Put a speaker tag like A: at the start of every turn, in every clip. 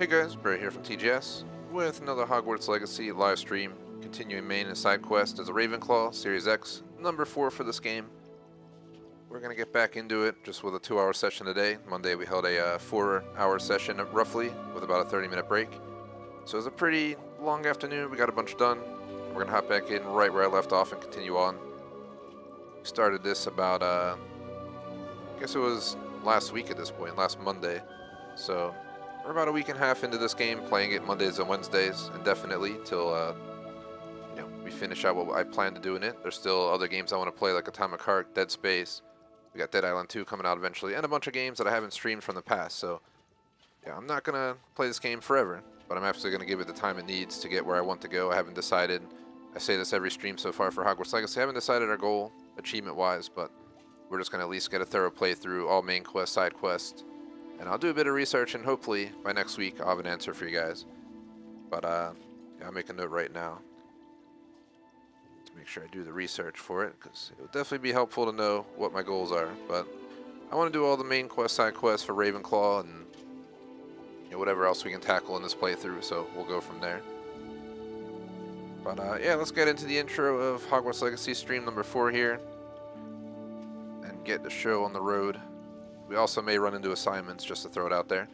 A: Hey guys, Barry here from TGS with another Hogwarts Legacy live stream, continuing main and side quest as a Ravenclaw, Series X, number 4 for this game. We're going to get back into it just with a 2-hour session today. Monday we held a 4-hour session roughly with about a 30-minute break. So it was a pretty long afternoon, we got a bunch done. We're going to hop back in right where I left off and continue on. We started this about, I guess it was last week at this point, last Monday. So we're about a week and a half into this game, playing it Mondays and Wednesdays indefinitely till we finish out what I plan to do in it. There's still other games I want to play like Atomic Heart, Dead Space. We got Dead Island 2 coming out eventually, and a bunch of games that I haven't streamed from the past. So yeah, I'm not gonna play this game forever, but I'm absolutely gonna give it the time it needs to get where I want to go. I haven't decided. I say this every stream so far for Hogwarts Legacy. I haven't decided our goal achievement-wise, but we're just gonna at least get a thorough playthrough, all main quests, side quests. And I'll do a bit of research, and hopefully by next week I'll have an answer for you guys. But yeah, I'll make a note right now to make sure I do the research for it, because it would definitely be helpful to know what my goals are. But I want to do all the main quests, side quests for Ravenclaw, and whatever else we can tackle in this playthrough, so we'll go from there. But yeah, let's get into the intro of Hogwarts Legacy stream number 4 here, and get the show on the road. We also may run into assignments, just to throw it out there.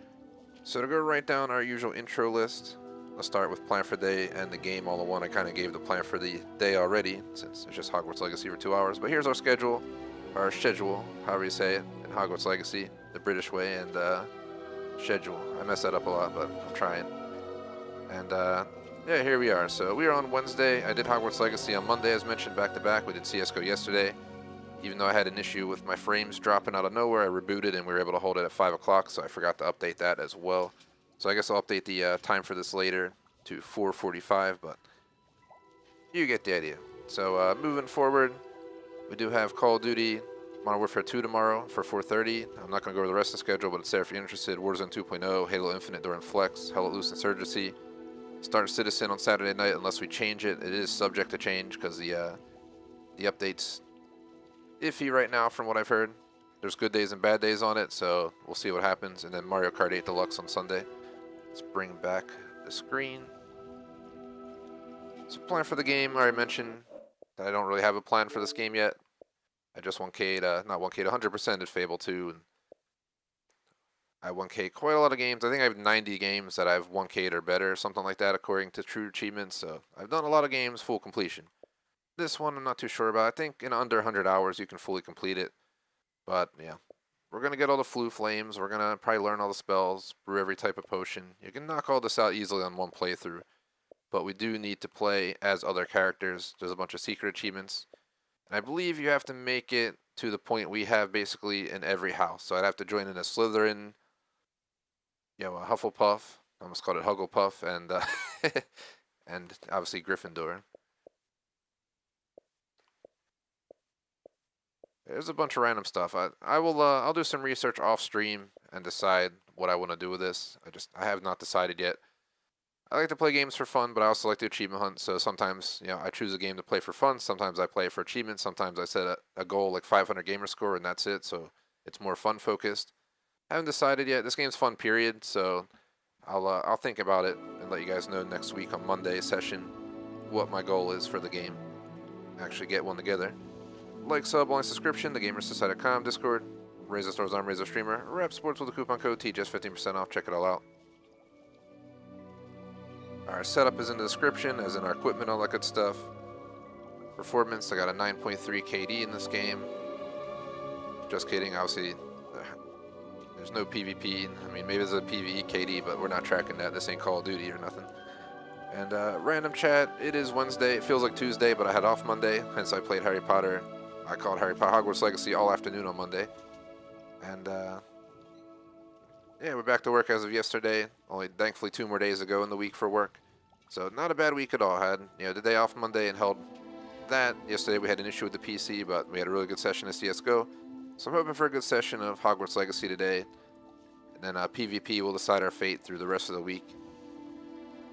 A: So to go right down our usual intro list, let's start with plan for day and the game all in one. I kind of gave the plan for the day already, since it's just Hogwarts Legacy for 2 hours. But here's our schedule, however you say it, in Hogwarts Legacy, the British way, and schedule. I mess that up a lot, but I'm trying. And yeah, here we are. So we are on Wednesday. I did Hogwarts Legacy on Monday, as mentioned, back to back. We did CSGO yesterday. Even though I had an issue with my frames dropping out of nowhere, I rebooted and we were able to hold it at 5 o'clock, so I forgot to update that as well. So I guess I'll update the time for this later to 4:45, but you get the idea. So moving forward, we do have Call of Duty Modern Warfare 2 tomorrow for 4:30. I'm not going to go over the rest of the schedule, but it's there if you're interested. Warzone 2.0, Halo Infinite during Flex, Hell Let Loose Insurgency. Start Citizen on Saturday night unless we change it. It is subject to change because the update's iffy right now from what I've heard. There's good days and bad days on it, so we'll see what happens. And then Mario Kart 8 Deluxe on Sunday. Let's bring back the screen. So plan for the game, I already mentioned that I don't really have a plan for this game yet. I just 1K'd, not 1K'd, 100% at Fable 2. And I 1K'd quite a lot of games. I think I have 90 games that I've 1K'd or better, something like that, according to True Achievements. So I've done a lot of games full completion. This one I'm not too sure about. I think in under 100 hours you can fully complete it. But yeah, we're going to get all the flu flames. We're going to probably learn all the spells, brew every type of potion. You can knock all this out easily on one playthrough. But we do need to play as other characters. There's a bunch of secret achievements. And I believe you have to make it to the point we have basically in every house. So I'd have to join in a Slytherin, a Hufflepuff. I almost called it Hugglepuff. And, and obviously Gryffindor. There's a bunch of random stuff. I'll do some research off stream and decide what I want to do with this. I have not decided yet. I like to play games for fun, but I also like to achievement hunt. So sometimes, I choose a game to play for fun. Sometimes I play for achievement. Sometimes I set a goal like 500 gamer score and that's it. So it's more fun focused. I haven't decided yet. This game's fun, period. So I'll think about it and let you guys know next week on Monday session what my goal is for the game. Actually get one together. Like, sub, online subscription, thegamersociety.com, Discord, Razer Stores on Razer Streamer, Rep Sports with the coupon code TGS 15% off. Check it all out. Our setup is in the description, as in our equipment, all that good stuff. Performance, I got a 9.3 KD in this game. Just kidding, obviously, there's no PvP. I mean, maybe there's a PvE KD, but we're not tracking that. This ain't Call of Duty or nothing. And random chat, it is Wednesday. It feels like Tuesday, but I had off Monday, hence I played Harry Potter. I called Harry Potter Hogwarts Legacy all afternoon on Monday. And yeah, we're back to work as of yesterday. Only thankfully 2 more days ago in the week for work. So not a bad week at all. Had the day off Monday and held that. Yesterday we had an issue with the PC, but we had a really good session of CSGO. So I'm hoping for a good session of Hogwarts Legacy today. And then PvP will decide our fate through the rest of the week.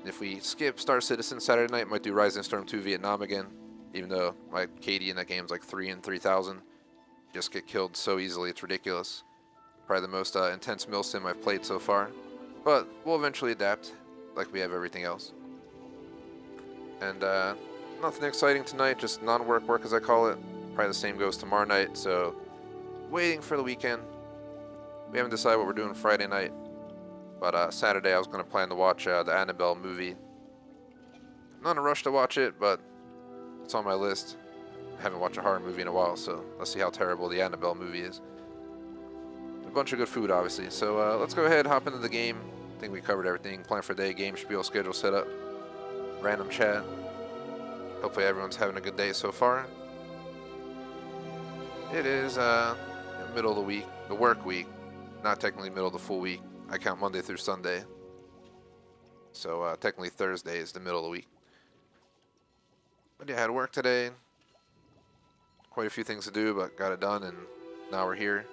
A: If we skip Star Citizen Saturday night, might do Rising Storm 2 Vietnam again. Even though my KD in that game is like 3 in 3,000. Just get killed so easily, it's ridiculous. Probably the most intense milsim I've played so far. But we'll eventually adapt, like we have everything else. And nothing exciting tonight, just non-work work as I call it. Probably the same goes tomorrow night, so waiting for the weekend. We haven't decided what we're doing Friday night, but Saturday I was going to plan to watch the Annabelle movie. I'm not in a rush to watch it, but it's on my list. I haven't watched a horror movie in a while, so let's see how terrible the Annabelle movie is. A bunch of good food, obviously. So let's go ahead, hop into the game. I think we covered everything. Plan for the day, game spiel, schedule set up, random chat. Hopefully everyone's having a good day so far. It is middle of the week, the work week. Not technically middle of the full week. I count Monday through Sunday. So technically Thursday is the middle of the week. But yeah, I had work today. Quite a few things to do, but got it done, and now we're here.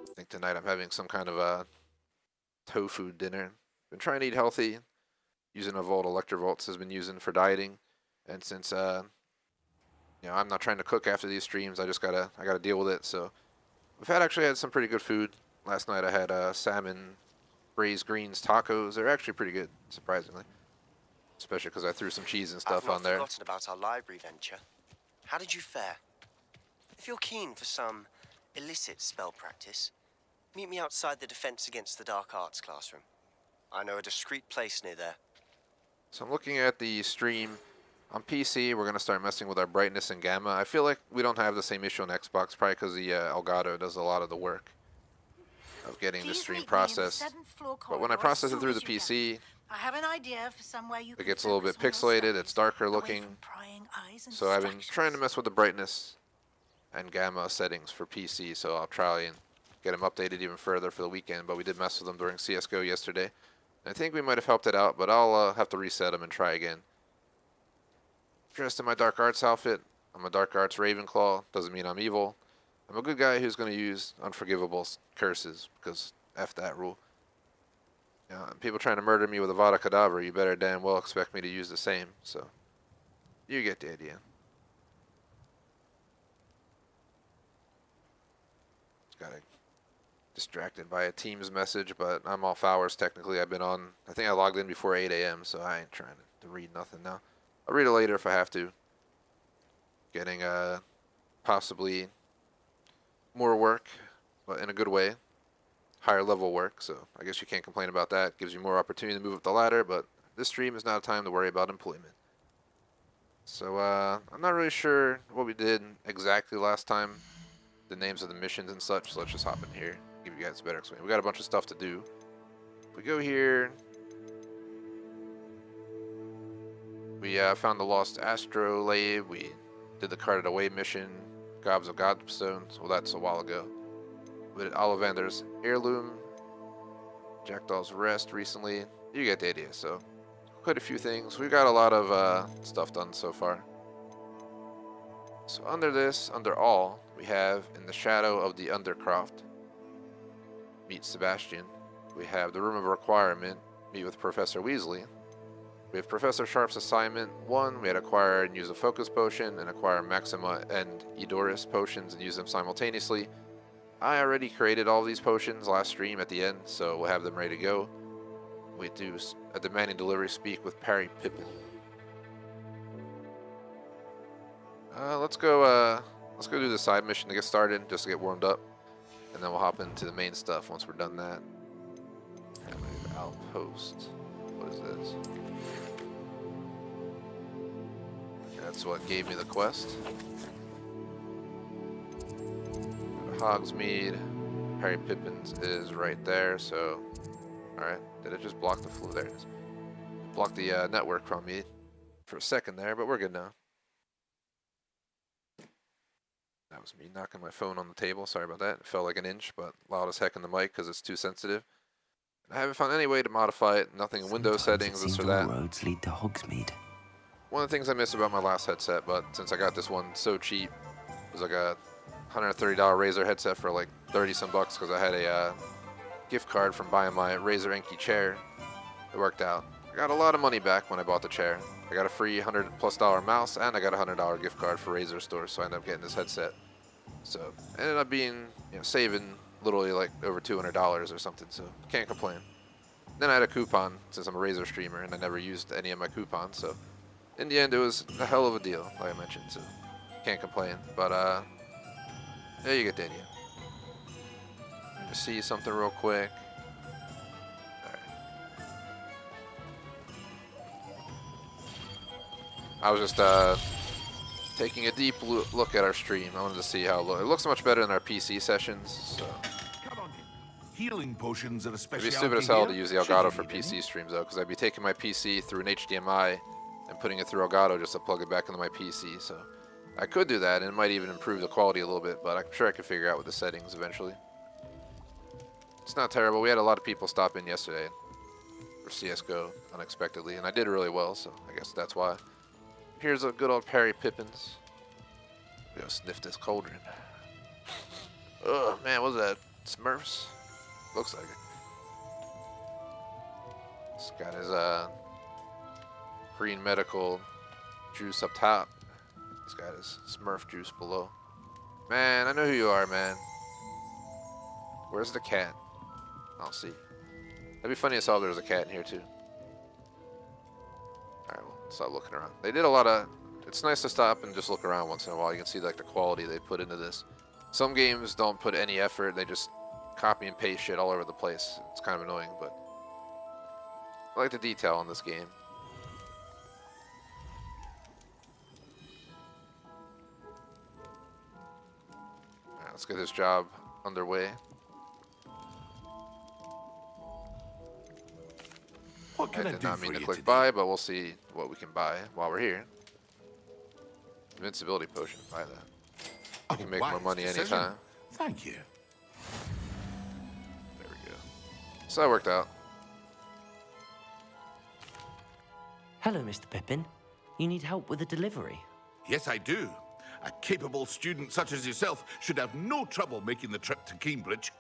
A: I think tonight I'm having some kind of a tofu dinner. Been trying to eat healthy. Using a Volt, Electrovolts has been using for dieting. And since you know, I'm not trying to cook after these streams, I gotta deal with it. So we've actually had some pretty good food. Last night I had salmon, braised greens, tacos. They're actually pretty good, surprisingly. Especially because I threw some cheese and stuff on there.
B: I've not forgotten about our library venture. How did you fare? If you're keen for some illicit spell practice, meet me outside the Defense Against the Dark Arts classroom. I know a discreet place near there.
A: So I'm looking at the stream. On PC, we're going to start messing with our brightness and gamma. I feel like we don't have the same issue on Xbox, probably because the Elgato does a lot of the work of getting the stream processed. But when I process it through the PC,
C: I have an idea for somewhere you
A: it gets a little bit pixelated, it's darker looking. So I've been trying to mess with the brightness and gamma settings for PC, so I'll try and get them updated even further for the weekend. But we did mess with them during CSGO yesterday. I think we might have helped it out, but I'll have to reset them and try again. Dressed in my Dark Arts outfit. I'm a Dark Arts Ravenclaw. Doesn't mean I'm evil. I'm a good guy who's going to use unforgivable curses, because F that rule. People trying to murder me with Avada Kedavra, you better damn well expect me to use the same. So, you get the idea. Just got distracted by a Teams message, but I'm off hours technically. I've been on, I think I logged in before 8 a.m., so I ain't trying to read nothing now. I'll read it later if I have to. Getting possibly more work, but in a good way. Higher level work, so I guess you can't complain about that. Gives you more opportunity to move up the ladder, but this stream is not a time to worry about employment. So I'm not really sure what we did exactly last time, the names of the missions and such, so let's just hop in here, give you guys a better explanation. We got a bunch of stuff to do. We go here. We found the lost astrolabe. We did the carted away mission, Gobs of Godstones. Well, that's a while ago. We did Ollivander's heirloom, Jackdaw's Rest recently. You get the idea. So, quite a few things. We've got a lot of stuff done so far. So under this, under all, we have In the Shadow of the Undercroft, meet Sebastian. We have The Room of Requirement, meet with Professor Weasley. We have Professor Sharp's assignment 1. We had acquire and use a focus potion, and acquire Maxima and Edoris potions and use them simultaneously. I already created all these potions last stream at the end, so we'll have them ready to go. We do a demanding delivery speak with Parry Pippin. Let's go do the side mission to get started, just to get warmed up, and then we'll hop into the main stuff once we're done that. Family Outpost. What is this? That's what gave me the quest. Hogsmeade. Harry Pippin's is right there, so... Alright, did it just block the flow? There it is. Blocked the network from me for a second there, but we're good now. That was me knocking my phone on the table, sorry about that. It felt like an inch, but loud as heck in the mic because it's too sensitive. I haven't found any way to modify it, nothing in Windows settings, this or that.
D: Roads lead to Hogsmeade.
A: One of the things I miss about my last headset, but since I got this one so cheap, it was like a $130 Razer headset for like 30 some bucks because I had a gift card from buying my Razer Enki chair. It worked out. I got a lot of money back when I bought the chair. I got a free $100+ mouse and I got a $100 gift card for Razer store, so I ended up getting this headset. So ended up being, saving literally like over $200 or something, so can't complain. Then I had a coupon since I'm a Razer streamer, and I never used any of my coupons, so in the end it was a hell of a deal, like I mentioned, so can't complain. But yeah, you get the idea. Just see something real quick. Alright. I was just taking a deep look at our stream. I wanted to see how it looks much better than our PC sessions, so.
D: Healing potions are a
A: It'd
D: specialty.
A: be stupid as hell to
D: here.
A: use the
D: Should
A: Elgato
D: you
A: for
D: need
A: PC
D: any?
A: streams though, because I'd be taking my PC through an HDMI and putting it through Elgato just to plug it back into my PC. So I could do that, and it might even improve the quality a little bit, but I'm sure I could figure out with the settings eventually. It's not terrible. We had a lot of people stop in yesterday for CSGO unexpectedly, and I did really well, so I guess that's why. Here's a good old Perry Pippins. We go sniff this cauldron. Oh man, what was that? Smurfs? Looks like it. He's got his green medical juice up top. He's got his Smurf juice below. Man, I know who you are, man. Where's the cat? I'll see. That'd be funny as hell if there was a cat in here too. Alright, well, stop looking around. They did a lot of... It's nice to stop and just look around once in a while. You can see like the quality they put into this. Some games don't put any effort. They just copy and paste shit all over the place. It's kind of annoying, but I like the detail in this game. Alright, let's get this job underway.
D: What can
A: I
D: I
A: did
D: do
A: not
D: for
A: mean to
D: you
A: click
D: today?
A: buy, but we'll see what we can buy while we're here. Invincibility potion, buy that. You can make more
D: wise
A: money
D: decision.
A: anytime.
D: Thank you.
A: There we go. So that worked out.
E: Hello, Mr. Pippin. You need help with a delivery?
D: Yes, I do. A capable student such as yourself should have no trouble making the trip to Cambridge.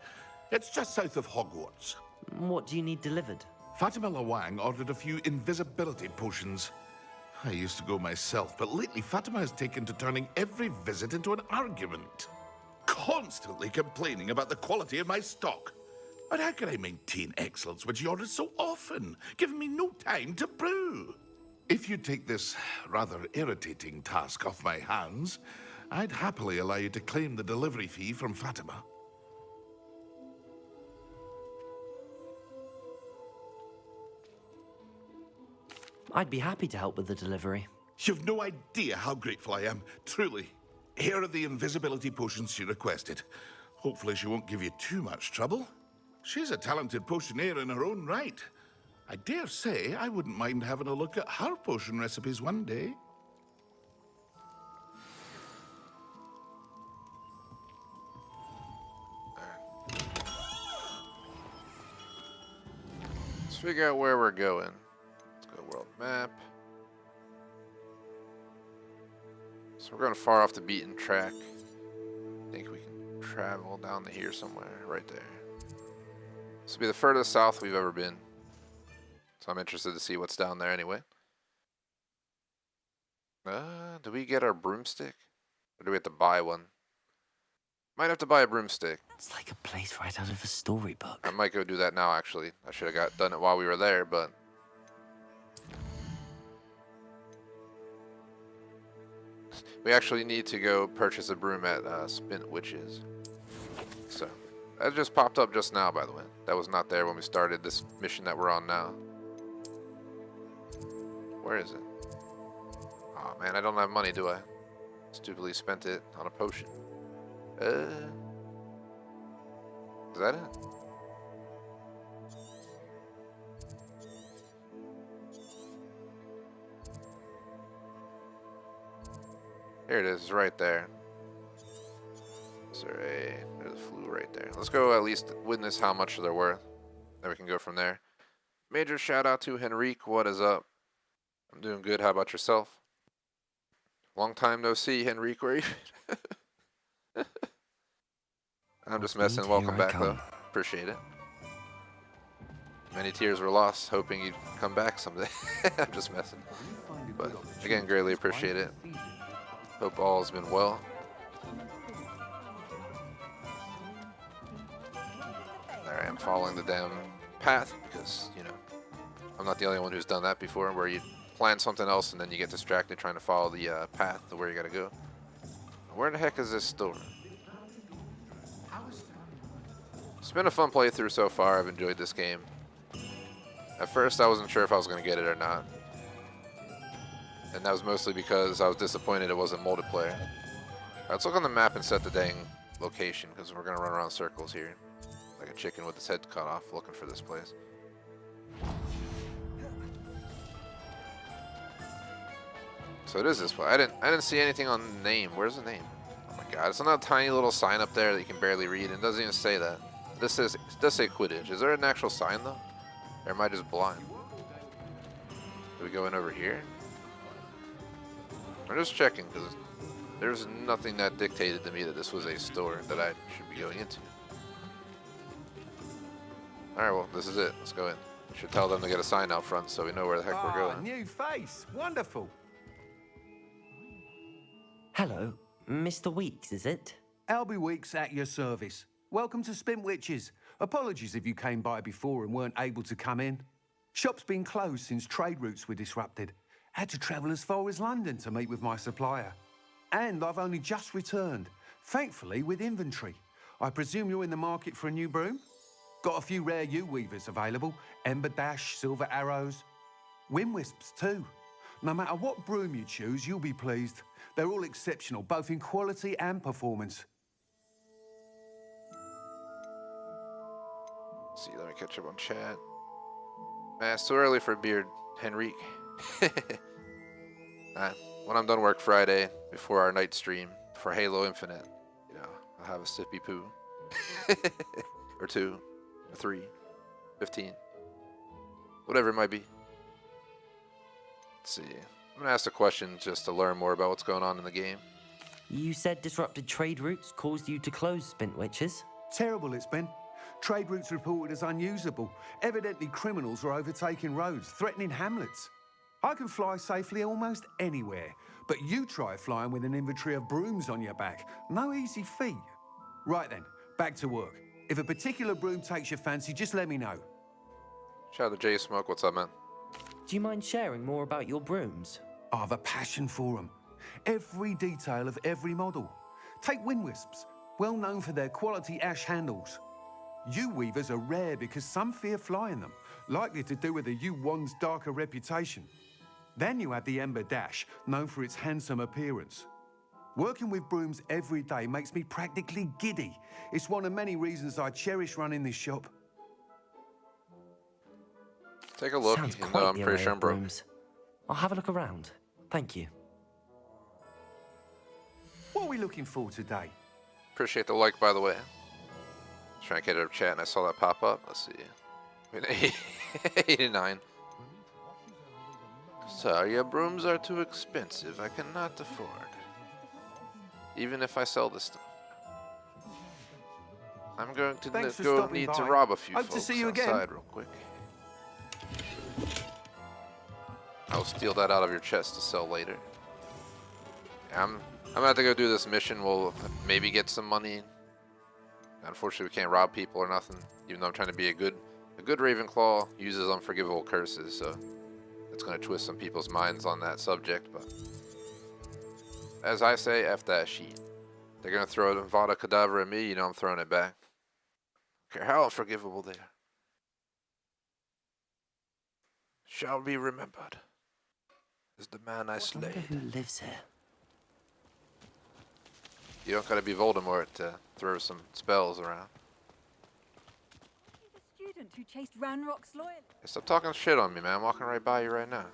D: It's just south of Hogwarts.
E: What do you need delivered?
D: Fatima Lawang ordered a few invisibility potions. I used to go myself, but lately Fatima has taken to turning every visit into an argument. Constantly complaining about the quality of my stock. But how can I maintain excellence when she orders so often, giving me no time to brew? If you take this rather irritating task off my hands, I'd happily allow you to claim the delivery fee from Fatima.
E: I'd be happy to help with the delivery.
D: You've no idea how grateful I am, truly. Here are the invisibility potions she requested. Hopefully she won't give you too much trouble. She's a talented potioneer in her own right. I dare say I wouldn't mind having a look at her potion recipes one day.
A: Let's figure out where we're going. Let's go world map. So we're going far off the beaten track. I think we can travel down to here somewhere, right there. This will be the furthest south we've ever been. So I'm interested to see what's down there anyway. Do we get our broomstick? Or do we have to buy one? Might have to buy a broomstick.
E: It's like a place right out of a storybook.
A: I might go do that now, actually. I should have done it while we were there, but... We actually need to go purchase a broom at Spint Witches. So, that just popped up just now, by the way. That was not there when we started this mission that we're on now. Where is it? Oh man, I don't have money, do I? Stupidly spent it on a potion. Is that it? Here it is, right there. There's a flue right there. Let's go at least witness how much they're worth. Then we can go from there. Major shout out to Henrique. What is up? I'm doing good. How about yourself? Long time no see, Henrique. Where are you? I'm just messing. Welcome back, though. Appreciate it. Many tears were lost, hoping you'd come back someday. I'm just messing. But again, greatly appreciate it. Hope all has been well. I'm following the damn path because, you know, I'm not the only one who's done that before, where you plan something else and then you get distracted trying to follow the path to where you gotta go. Where the heck is this store? It's been a fun playthrough so far. I've enjoyed this game. At first, I wasn't sure if I was gonna get it or not. And that was mostly because I was disappointed it wasn't multiplayer. Alright, let's look on the map and set the dang location, because we're going to run around circles here. Like a chicken with its head cut off looking for this place. So it is this place. I didn't see anything on the name. Where's the name? Oh my god, it's on that tiny little sign up there that you can barely read, and it doesn't even say that. It does say Quidditch. Is there an actual sign though? Or am I just blind? Do we go in over here? I'm just checking because there's nothing that dictated to me that this was a store that I should be going into. Alright, well, this is it. Let's go in. Should tell them to get a sign out front so we know where the heck we're going.
F: New face. Wonderful.
E: Hello, Mr. Weeks, is it?
F: Albie Weeks at your service. Welcome to Spint Witches. Apologies if you came by before and weren't able to come in. Shop's been closed since trade routes were disrupted. Had to travel as far as London to meet with my supplier. And I've only just returned, thankfully with inventory. I presume you're in the market for a new broom? Got a few rare U-weavers available. Ember Dash, Silver Arrows. Wind Wisps too. No matter what broom you choose, you'll be pleased. They're all exceptional, both in quality and performance.
A: Let's see, let me catch up on chat. Man, it's too early for a beard, Henrique. When I'm done work Friday, before our night stream, for Halo Infinite, you know, I'll have a sippy poo. Or 2, or 3, 15. Whatever it might be. Let's see. I'm going to ask a question just to learn more about what's going on in the game.
E: You said disrupted trade routes caused you to close Spint Witches?
F: Terrible it's been. Trade routes reported as unusable. Evidently criminals were overtaking roads, threatening hamlets. I can fly safely almost anywhere, but you try flying with an inventory of brooms on your back. No easy feat. Right then, back to work. If a particular broom takes your fancy, just let me know.
A: Shout out to J Smoke, what's up, man?
E: Do you mind sharing more about your brooms?
F: I have a passion for them. Every detail of every model. Take Wind Wisps, well known for their quality ash handles. U-weavers are rare because some fear flying them, likely to do with the U-wand's darker reputation. Then you have the Ember Dash, known for its handsome appearance. Working with brooms every day makes me practically giddy. It's one of many reasons I cherish running this shop.
A: Take a look,
E: Sounds
A: even
E: quite
A: though I'm
E: the
A: pretty
E: array
A: sure
E: of
A: I'm broke.
E: brooms. I'll have a look around. Thank you.
F: What are we looking for today?
A: Appreciate the like, by the way. Trying to get out of chat and I saw that pop up. Let's see. 89. Sorry, your brooms are too expensive. I cannot afford. Even if I sell this stuff. I'm going to
F: Thanks for
A: go
F: stopping
A: need to
F: by.
A: rob a few
F: Hope to
A: folks
F: see you again.
A: outside real quick. I'll steal that out of your chest to sell later. I'm gonna have to go do this mission. We'll maybe get some money. Unfortunately, we can't rob people or nothing. Even though I'm trying to be a good Ravenclaw, uses unforgivable curses, so it's gonna twist some people's minds on that subject. But as I say, F that sheet. They're gonna throw a Vada Kedavra at me. You know I'm throwing it back. Don't care how unforgivable they are. Shall be remembered as the man I
E: I wonder
A: slayed.
E: who lives here.
A: You don't gotta be Voldemort to throw some spells around.
G: The student who chased Ranrock's loyalty.
A: Hey, stop talking shit on me, man. I'm walking right by you right now.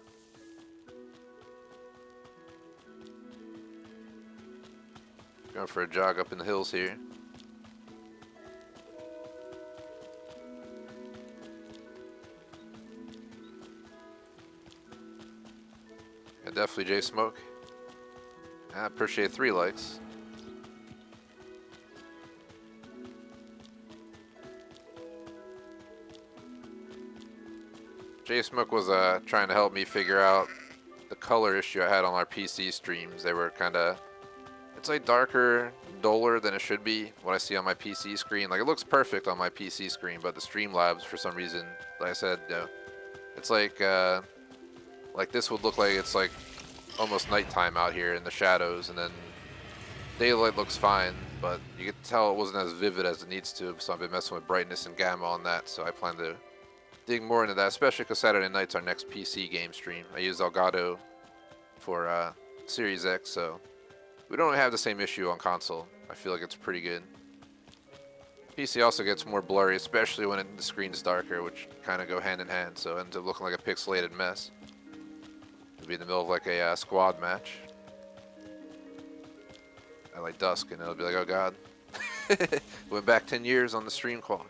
A: Going for a jog up in the hills here. Yeah, definitely J Smoke. I appreciate 3 likes. J Smoke was trying to help me figure out the color issue I had on our PC streams. They were kind of, it's like darker duller than it should be. What I see on my PC screen, like it looks perfect on my PC screen, but the Streamlabs for some reason, like I said, it's like this would look like it's like almost nighttime out here in the shadows, and then daylight looks fine, but you can tell it wasn't as vivid as it needs to. So I've been messing with brightness and gamma on that. So I plan to dig more into that, especially because Saturday night's our next PC game stream. I use Elgato for Series X, so we don't have the same issue on console. I feel like it's pretty good. PC also gets more blurry, especially when the screen's darker, which kind of go hand in hand, so it ends up looking like a pixelated mess. It'll be in the middle of like a squad match at like dusk, and it'll be like, oh god. Went back 10 years on the stream quality.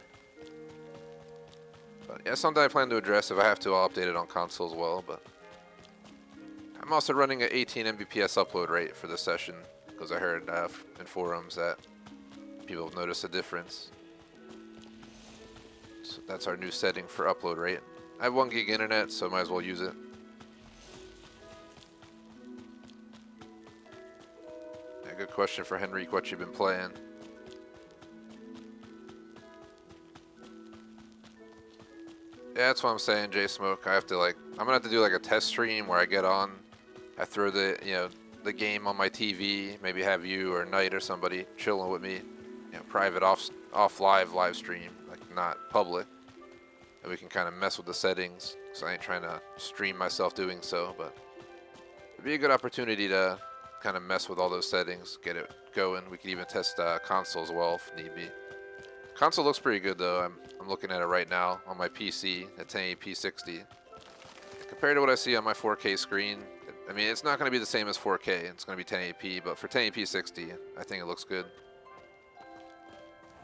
A: But yeah, something I plan to address. If I have to, I'll update it on console as well. But I'm also running an 18 Mbps upload rate for this session, because I heard in forums that people have noticed a difference. So that's our new setting for upload rate. I have 1 gig internet, so I might as well use it. Yeah, good question for Henrique, what you've been playing. Yeah, that's what I'm saying, J-Smoke. I'm gonna have to do like a test stream where I get on, I throw the game on my TV, maybe have you or Knight or somebody chilling with me, private off live stream, like not public, and we can kind of mess with the settings. So I ain't trying to stream myself doing so, but it'd be a good opportunity to kind of mess with all those settings, get it going. We could even test console as well if need be. Console looks pretty good though. I'm looking at it right now on my PC at 1080p 60. Compared to what I see on my 4K screen, I mean, it's not going to be the same as 4K. It's going to be 1080p, but for 1080p 60, I think it looks good.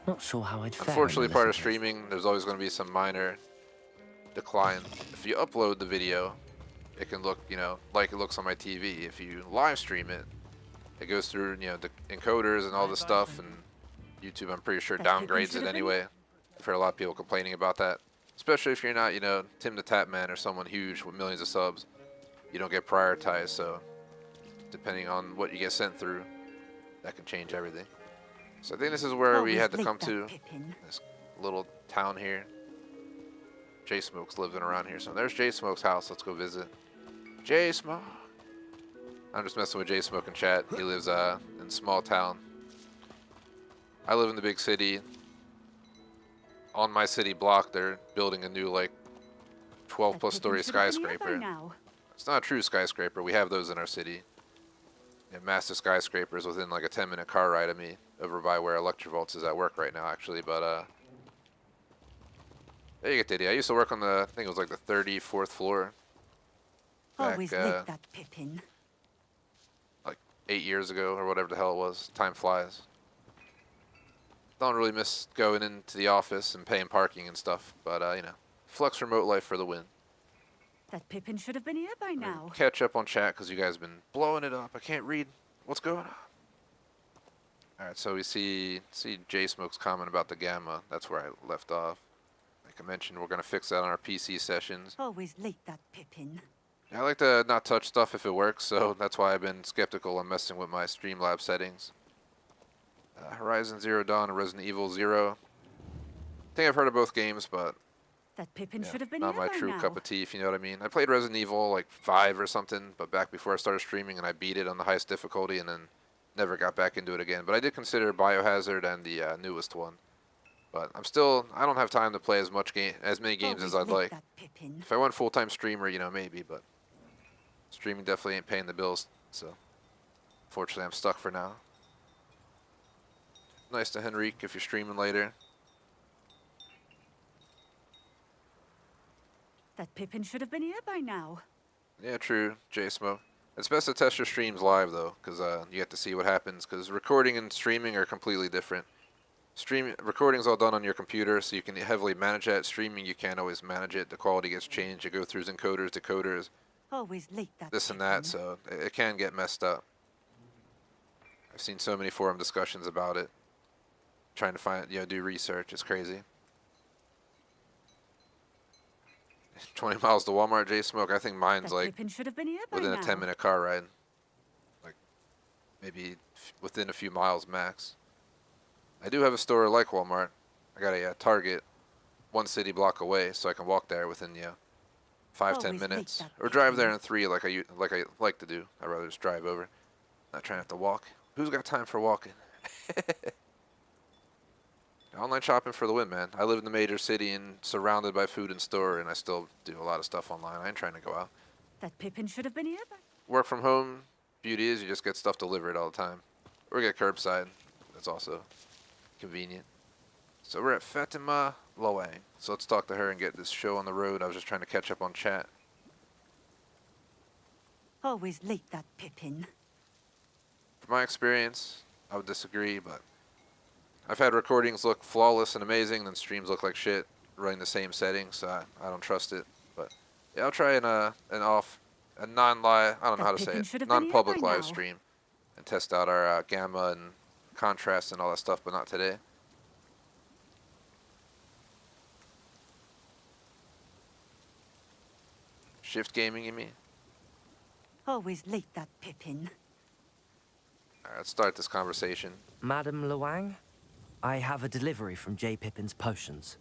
E: Not sure how I'd fare.
A: Unfortunately, part of streaming, there's always going to be some minor decline. If you upload the video, it can look, like it looks on my TV. If you live stream it, it goes through, the encoders and all this stuff, and YouTube, I'm pretty sure, downgrades it anyway. I've heard a lot of people complaining about that, especially if you're not, Tim the Tap Man or someone huge with millions of subs. You don't get prioritized, so depending on what you get sent through, that can change everything. So I think this is where we had to come to, this little town here. J-Smoke's living around here, so there's J-Smoke's house. Let's go visit J-Smoke. I'm just messing with J-Smoke in chat. He lives in small town. I live in the big city. On my city block, they're building a new, like, 12-plus story skyscraper. It's not a true skyscraper. We have those in our city. Massive skyscrapers within, like, a 10-minute car ride of me over by where Electrovolts is at work right now, actually. But, there you get the idea. I used to work on the, I think it was, like, the 34th floor.
C: Always lick that Pippin.
A: Like, 8 years ago, or whatever the hell it was. Time flies. Don't really miss going into the office and paying parking and stuff, but flex remote life for the win.
C: That Pippin should have been here by now.
A: Catch up on chat because you guys have been blowing it up. I can't read what's going on. All right, so we see J-Smoke's comment about the gamma. That's where I left off. Like I mentioned, we're gonna fix that on our PC sessions.
C: Always lick that Pippin.
A: I like to not touch stuff if it works, so that's why I've been skeptical on messing with my Streamlabs settings. Horizon Zero Dawn and Resident Evil 0. I think I've heard of both games, but
C: that Pippin should have been
A: not
C: here
A: my
C: by
A: true
C: now.
A: cup of tea, if you know what I mean. I played Resident Evil like 5 or something, but back before I started streaming, and I beat it on the highest difficulty, and then never got back into it again. But I did consider Biohazard and the newest one. But I don't have time to play as many games as I'd like. If I went full-time streamer, maybe, but streaming definitely ain't paying the bills, so fortunately I'm stuck for now. Nice to Henrique if you're streaming later.
C: That Pippin should have been here by now.
A: Yeah, true, J-Smoke. It's best to test your streams live, though, because you get to see what happens, because recording and streaming are completely different. Recording's all done on your computer, so you can heavily manage that. Streaming, you can't always manage it. The quality gets changed. You go through encoders, decoders,
C: Always lick that
A: this and
C: Pippin.
A: that, so it can get messed up. I've seen so many forum discussions about it. Trying to find, do research. It's crazy. 20 miles to Walmart, J-Smoke. I think mine's
C: That
A: like
C: Pippin should have been here by
A: within
C: now.
A: a 10-minute car ride. Like maybe within a few miles max. I do have a store like Walmart. I got a Target 1 city block away, so I can walk there within 5-10
C: Always late,
A: minutes,
C: that
A: or drive
C: Pippin.
A: there in 3 like I like to do. I'd rather just drive over, not trying to have to walk. Who's got time for walking? Online shopping for the win, man. I live in the major city and surrounded by food and store, and I still do a lot of stuff online. I ain't trying to go out.
C: That Pippin should have been here by...
A: Work from home, beauty is you just get stuff delivered all the time. Or get curbside. That's also convenient. So we're at Fatima Loang. So let's talk to her and get this show on the road. I was just trying to catch up on chat.
C: Always late, that Pippin.
A: From my experience, I would disagree, but I've had recordings look flawless and amazing, then streams look like shit, running the same settings, so I don't trust it. But yeah, I'll try a non-live, I don't know how to say
C: Pippin
A: it,
C: should have been here
A: non-public
C: by
A: live
C: now.
A: stream, and test out our gamma and contrast and all that stuff, but not today. Shift gaming, you mean?
C: Always late, that Pippin.
A: Alright, let's start this conversation.
E: Madam Luang, I have a delivery from J. Pippin's Potions.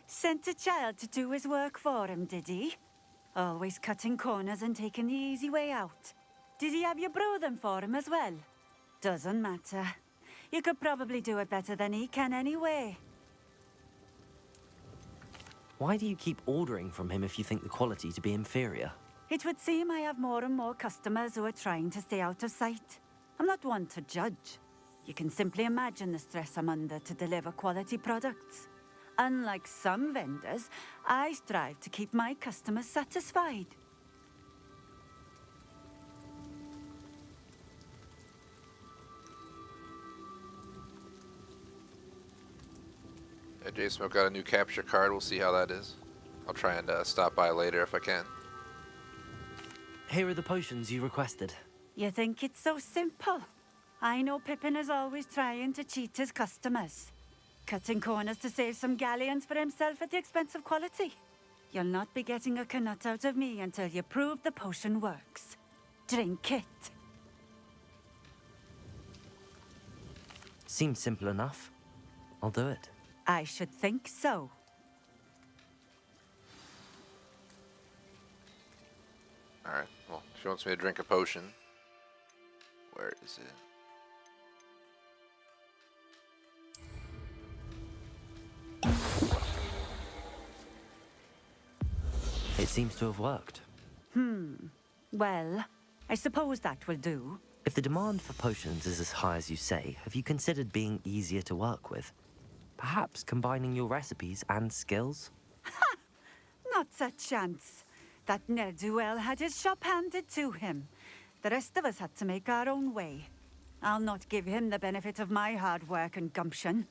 C: Sent a child to do his work for him, did he? Always cutting corners and taking the easy way out. Did he have you brew them for him as well? Doesn't matter. You could probably do it better than he can anyway.
E: Why do you keep ordering from him if you think the quality to be inferior?
C: It would seem I have more and more customers who are trying to stay out of sight. I'm not one to judge. You can simply imagine the stress I'm under to deliver quality products. Unlike some vendors, I strive to keep my customers satisfied.
A: Yeah, J-Smoke got a new capture card. We'll see how that is. I'll try and stop by later if I can.
E: Here are the potions you requested.
C: You think it's so simple? I know Pippin is always trying to cheat his customers. Cutting corners to save some galleons for himself at the expense of quality. You'll not be getting a canut out of me until you prove the potion works. Drink it.
E: Seems simple enough. I'll do it.
C: I should think so.
A: Alright, well, she wants me to drink a potion. Where is it?
E: It seems to have worked.
C: Well, I suppose that will do.
E: If the demand for potions is as high as you say, have you considered being easier to work with? Perhaps combining your recipes and skills?
C: Not a chance. That ne'er-do-well had his shop handed to him. The rest of us had to make our own way. I'll not give him the benefit of my hard work and gumption.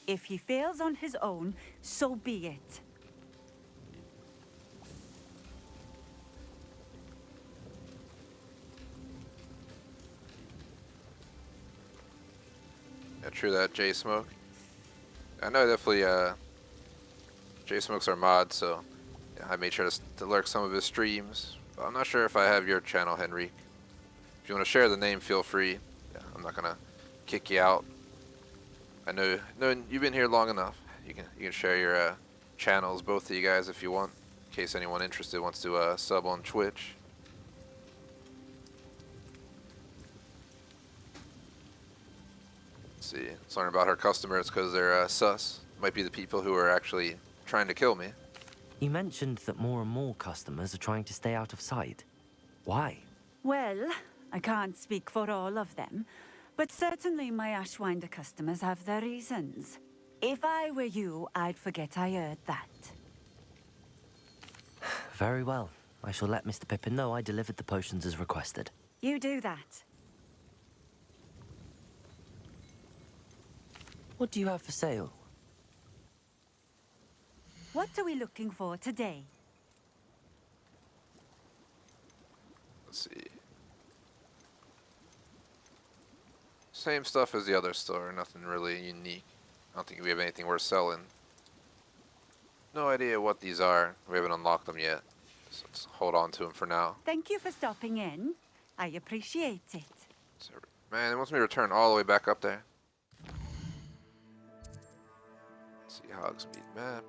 C: If he fails on his own, so be it.
A: Yeah, true that, J-Smoke. I know definitely, J-Smoke's our mod, so yeah, I made sure to lurk some of his streams. But I'm not sure if I have your channel, Henrique. If you want to share the name, feel free. Yeah, I'm not gonna kick you out. I know you've been here long enough. You can share your channels, both of you guys, if you want, in case anyone interested wants to sub on Twitch. Let's see, let's learn about her customers because they're sus. Might be the people who are actually trying to kill me.
E: You mentioned that more and more customers are trying to stay out of sight. Why?
C: Well, I can't speak for all of them, but certainly my Ashwinder customers have their reasons. If I were you, I'd forget I heard that.
E: Very well. I shall let Mr. Pippin know I delivered the potions as requested.
C: You do that.
E: What do you have for sale?
C: What are we looking for today?
A: Let's see. Same stuff as the other store, nothing really unique. I don't think we have anything worth selling. No idea what these are. We haven't unlocked them yet. So let's hold on to them for now.
C: Thank you for stopping in. I appreciate it.
A: So, man, it wants me to return all the way back up there. Let's see, Hogsmeade map.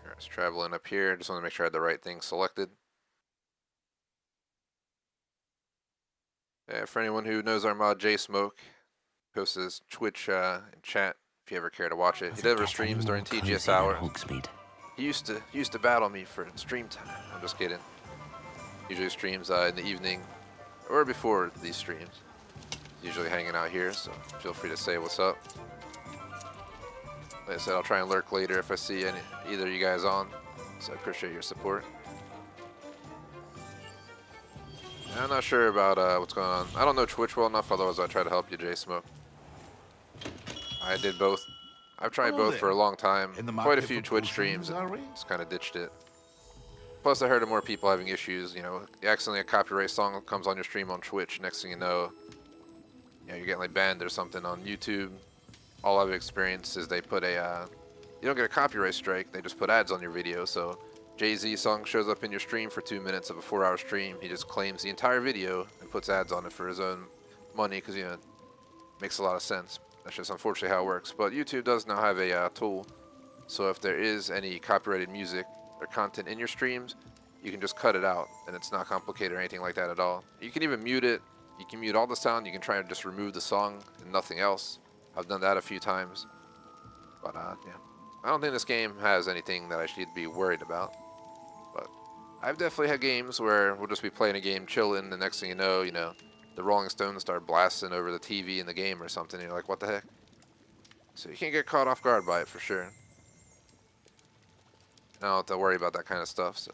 A: Alright, traveling up here. Just want to make sure I had the right thing selected. Yeah, for anyone who knows our mod J-Smoke, posts his Twitch in chat if you ever care to watch it. He never streams during TGS hour. He used to battle me for stream time. I'm just kidding. Usually streams in the evening or before these streams. Usually hanging out here, so feel free to say what's up. Like I said, I'll try and lurk later if I see either of you guys on, so I appreciate your support. I'm not sure about what's going on. I don't know Twitch well enough, otherwise I'd try to help you, J-Smoke. I did both. I've tried both for a long time. Quite a few Twitch streams and just kind of ditched it. Plus I heard of more people having issues, you know, accidentally a copyright song comes on your stream on Twitch, next thing you know, you're getting like banned or something on YouTube. All I've experienced is they put a, you don't get a copyright strike, they just put ads on your video. So Jay-Z song shows up in your stream for 2 minutes of a 4-hour stream. He just claims the entire video and puts ads on it for his own money because, you know, it makes a lot of sense. That's just unfortunately how it works. But YouTube does now have a tool. So if there is any copyrighted music or content in your streams, you can just cut it out and it's not complicated or anything like that at all. You can even mute it. You can mute all the sound. You can try and just remove the song and nothing else. I've done that a few times. But yeah, I don't think this game has anything that I should be worried about. But I've definitely had games where we'll just be playing a game, chilling, the next thing you know, the Rolling Stones start blasting over the TV in the game or something, and you're like, what the heck? So you can't get caught off guard by it for sure. I don't have to worry about that kind of stuff, so.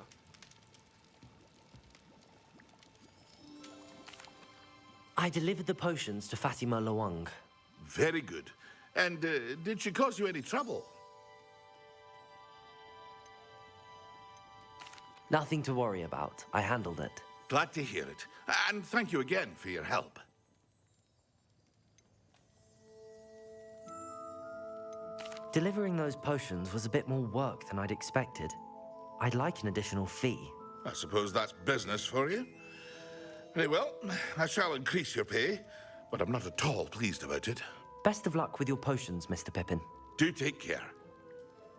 E: I delivered the potions to Fatima Lawang.
D: Very good. And did she cause you any trouble?
E: Nothing to worry about. I handled it.
D: Glad to hear it. And thank you again for your help.
E: Delivering those potions was a bit more work than I'd expected. I'd like an additional fee.
D: I suppose that's business for you. Very well, I shall increase your pay, but I'm not at all pleased about it.
E: Best of luck with your potions, Mr. Pippin.
D: Do take care.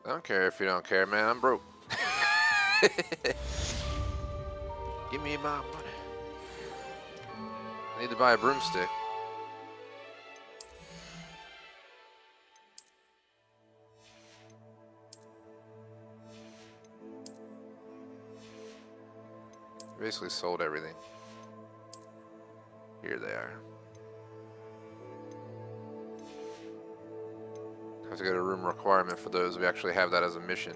A: I don't care if you don't care, man. I'm broke. Give me my money. I need to buy a broomstick. Basically sold everything. Here they are. Have to get a room requirement for those. We actually have that as a mission.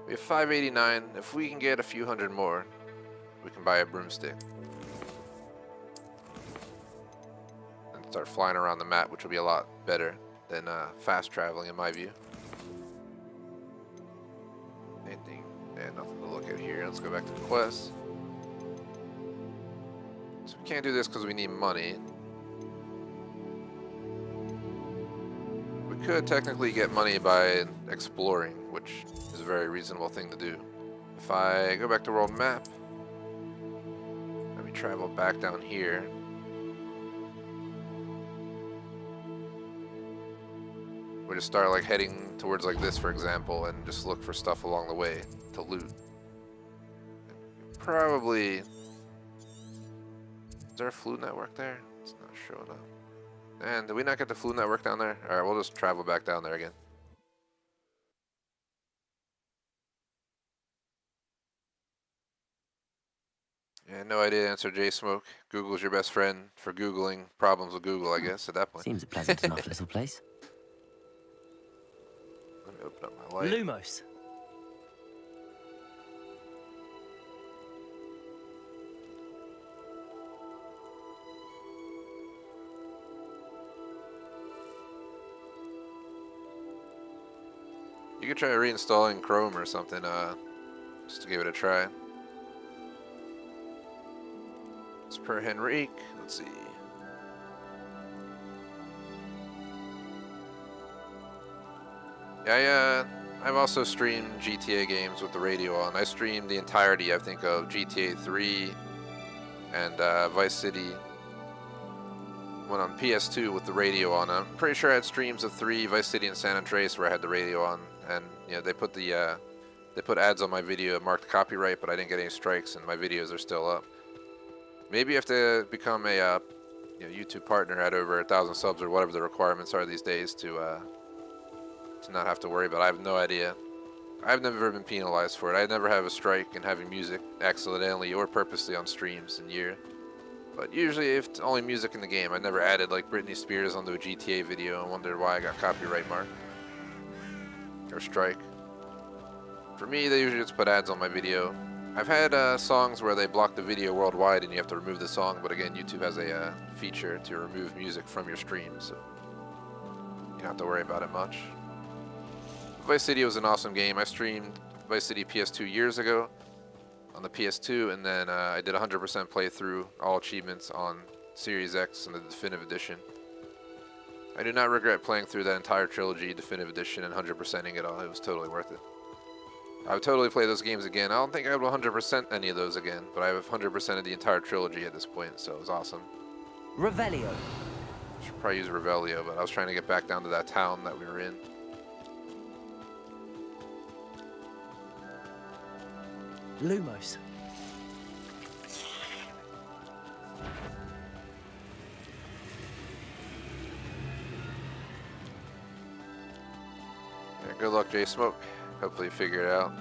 A: We have 589. If we can get a few hundred more, we can buy a broomstick. And start flying around the map, which will be a lot better than fast traveling in my view. Anything? Yeah, nothing to look at here. Let's go back to the quest. So we can't do this because we need money. We could technically get money by exploring, which is a very reasonable thing to do. If I go back to world map, let me travel back down here. We just start like heading towards like this, for example, and just look for stuff along the way to loot. Probably. Is there a flu network there? It's not showing up. And did we not get the flu network down there? Alright, we'll just travel back down there again. Yeah, no idea to answer J-Smoke. Google's your best friend for Googling problems with Google, I guess, at that point.
E: Seems a pleasant enough little place.
A: Let me open up my light.
E: Lumos.
A: You could try reinstalling Chrome or something, just to give it a try. It's per Henrique. Let's see. Yeah, I've also streamed GTA games with the radio on. I streamed the entirety, I think, of GTA 3 and Vice City. Went on PS2 with the radio on. I'm pretty sure I had streams of 3, Vice City, and San Andreas where I had the radio on. And you know, they put ads on my video marked copyright, but I didn't get any strikes, and my videos are still up. Maybe you have to become a YouTube partner at over 1,000 subs or whatever the requirements are these days to not have to worry about it. I have no idea. I've never been penalized for it. I never have a strike in having music accidentally or purposely on streams in year. But usually if it's only music in the game, I never added like Britney Spears onto a GTA video and wondered why I got copyright mark or strike. For me, they usually just put ads on my video. I've had songs where they block the video worldwide and you have to remove the song, but again, YouTube has a feature to remove music from your stream, so you don't have to worry about it much. Vice City was an awesome game. I streamed Vice City PS2 years ago on the PS2, and then I did 100% playthrough, all achievements on Series X and the Definitive Edition. I do not regret playing through that entire trilogy, Definitive Edition, and 100%ing it all. It was totally worth it. I would totally play those games again. I don't think I would 100% any of those again, but I have 100% of the entire trilogy at this point, so it was awesome.
E: Revelio.
A: Should probably use Revelio, but I was trying to get back down to that town that we were in.
E: Lumos.
A: Yeah, good luck, J-Smoke. Hopefully you figure it out.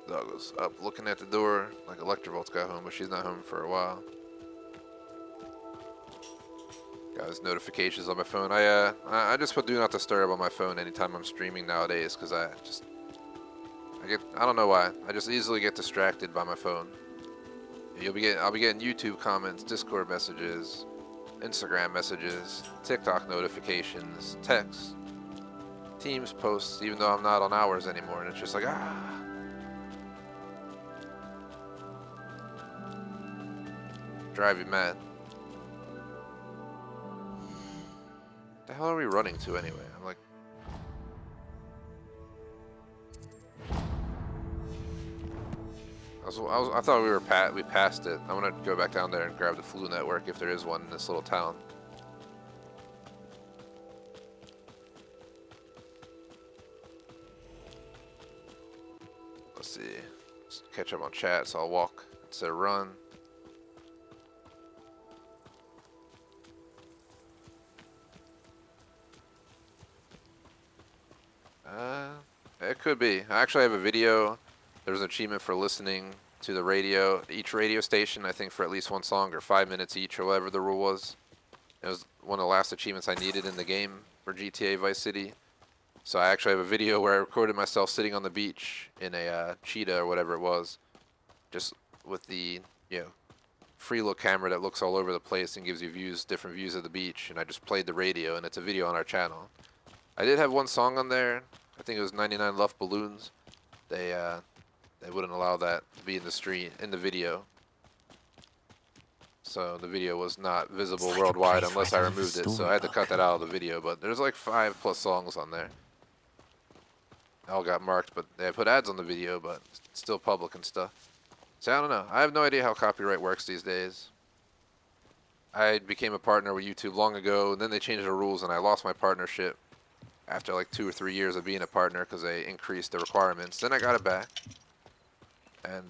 A: Dog was up looking at the door like Electrovolt's got home, but she's not home for a while. Got his notifications on my phone. I just put do not disturb on my phone anytime I'm streaming nowadays because I don't know why. I just easily get distracted by my phone. I'll be getting YouTube comments, Discord messages, Instagram messages, TikTok notifications, texts, Teams posts, even though I'm not on hours anymore, and it's just like drive you mad. The hell are we running to anyway? I'm like, I thought we passed it. I want to go back down there and grab the Flu Network if there is one in this little town. Let's see. Let's catch up on chat, so I'll walk instead of run. It could be. I actually have a video. There's an achievement for listening to the radio, each radio station, I think for at least one song or 5 minutes each or whatever the rule was. It was one of the last achievements I needed in the game for GTA Vice City. So I actually have a video where I recorded myself sitting on the beach in a cheetah or whatever it was, just with the free look camera that looks all over the place and gives you different views of the beach, and I just played the radio, and it's a video on our channel. I did have one song on there. I think it was 99 Luft Balloons. They wouldn't allow that to be in the video. So the video was not visible worldwide unless I removed it. So I had to cut that out of the video. But there's like 5+ songs on there. They all got marked, but they put ads on the video, but it's still public and stuff. So I don't know. I have no idea how copyright works these days. I became a partner with YouTube long ago, and then they changed the rules, and I lost my partnership after like 2 or 3 years of being a partner because they increased the requirements. Then I got it back. And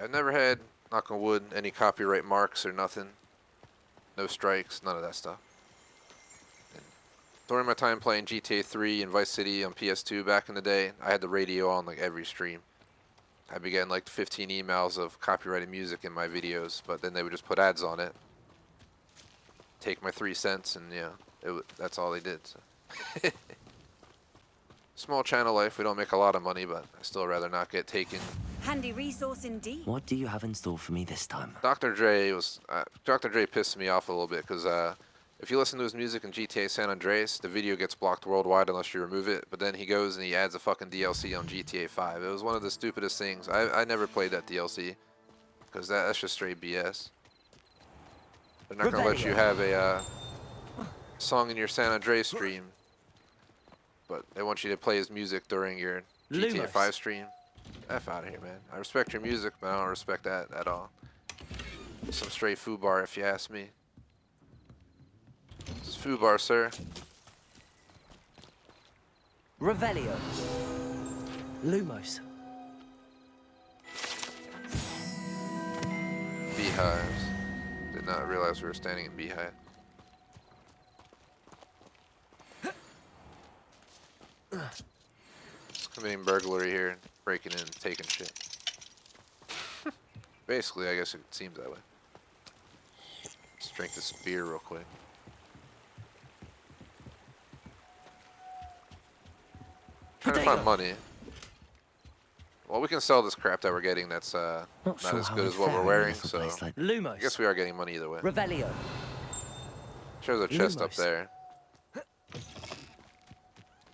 A: I've never had, knock on wood, any copyright marks or nothing. No strikes, none of that stuff. And during my time playing GTA 3 and Vice City on PS2 back in the day, I had the radio on like every stream. I'd be getting like 15 emails of copyrighted music in my videos, but then they would just put ads on it. Take my 3 cents and that's all they did. So. Small channel life. We don't make a lot of money, but I still rather not get taken.
G: Handy resource indeed.
E: What do you have in store for me this time?
A: Dr. Dre pissed me off a little bit because if you listen to his music in GTA San Andreas, the video gets blocked worldwide unless you remove it. But then he goes and he adds a fucking DLC on GTA 5. It was one of the stupidest things. I never played that DLC because that's just straight BS. They're not gonna let you have a song in your San Andreas stream, but they want you to play his music during your GTA 5 stream. F out of here, man. I respect your music, but I don't respect that at all. Some straight foobar, if you ask me. It's foobar, sir.
E: Revelio. Lumos.
A: Beehives. Did not realize we were standing in Beehive. Just committing burglary here, and breaking in and taking shit. Basically, I guess it seems that way. Let's drink this beer real quick. Trying to find money. Well, we can sell this crap that we're getting that's not
E: sure
A: as
E: how
A: good
E: I'd
A: as what
E: fare
A: we're
E: in a
A: wearing,
E: little
A: so
E: place like
A: I
E: Lumos.
A: guess we are getting money either way.
E: Revelio.
A: There's a chest up
E: Lumos.
A: there.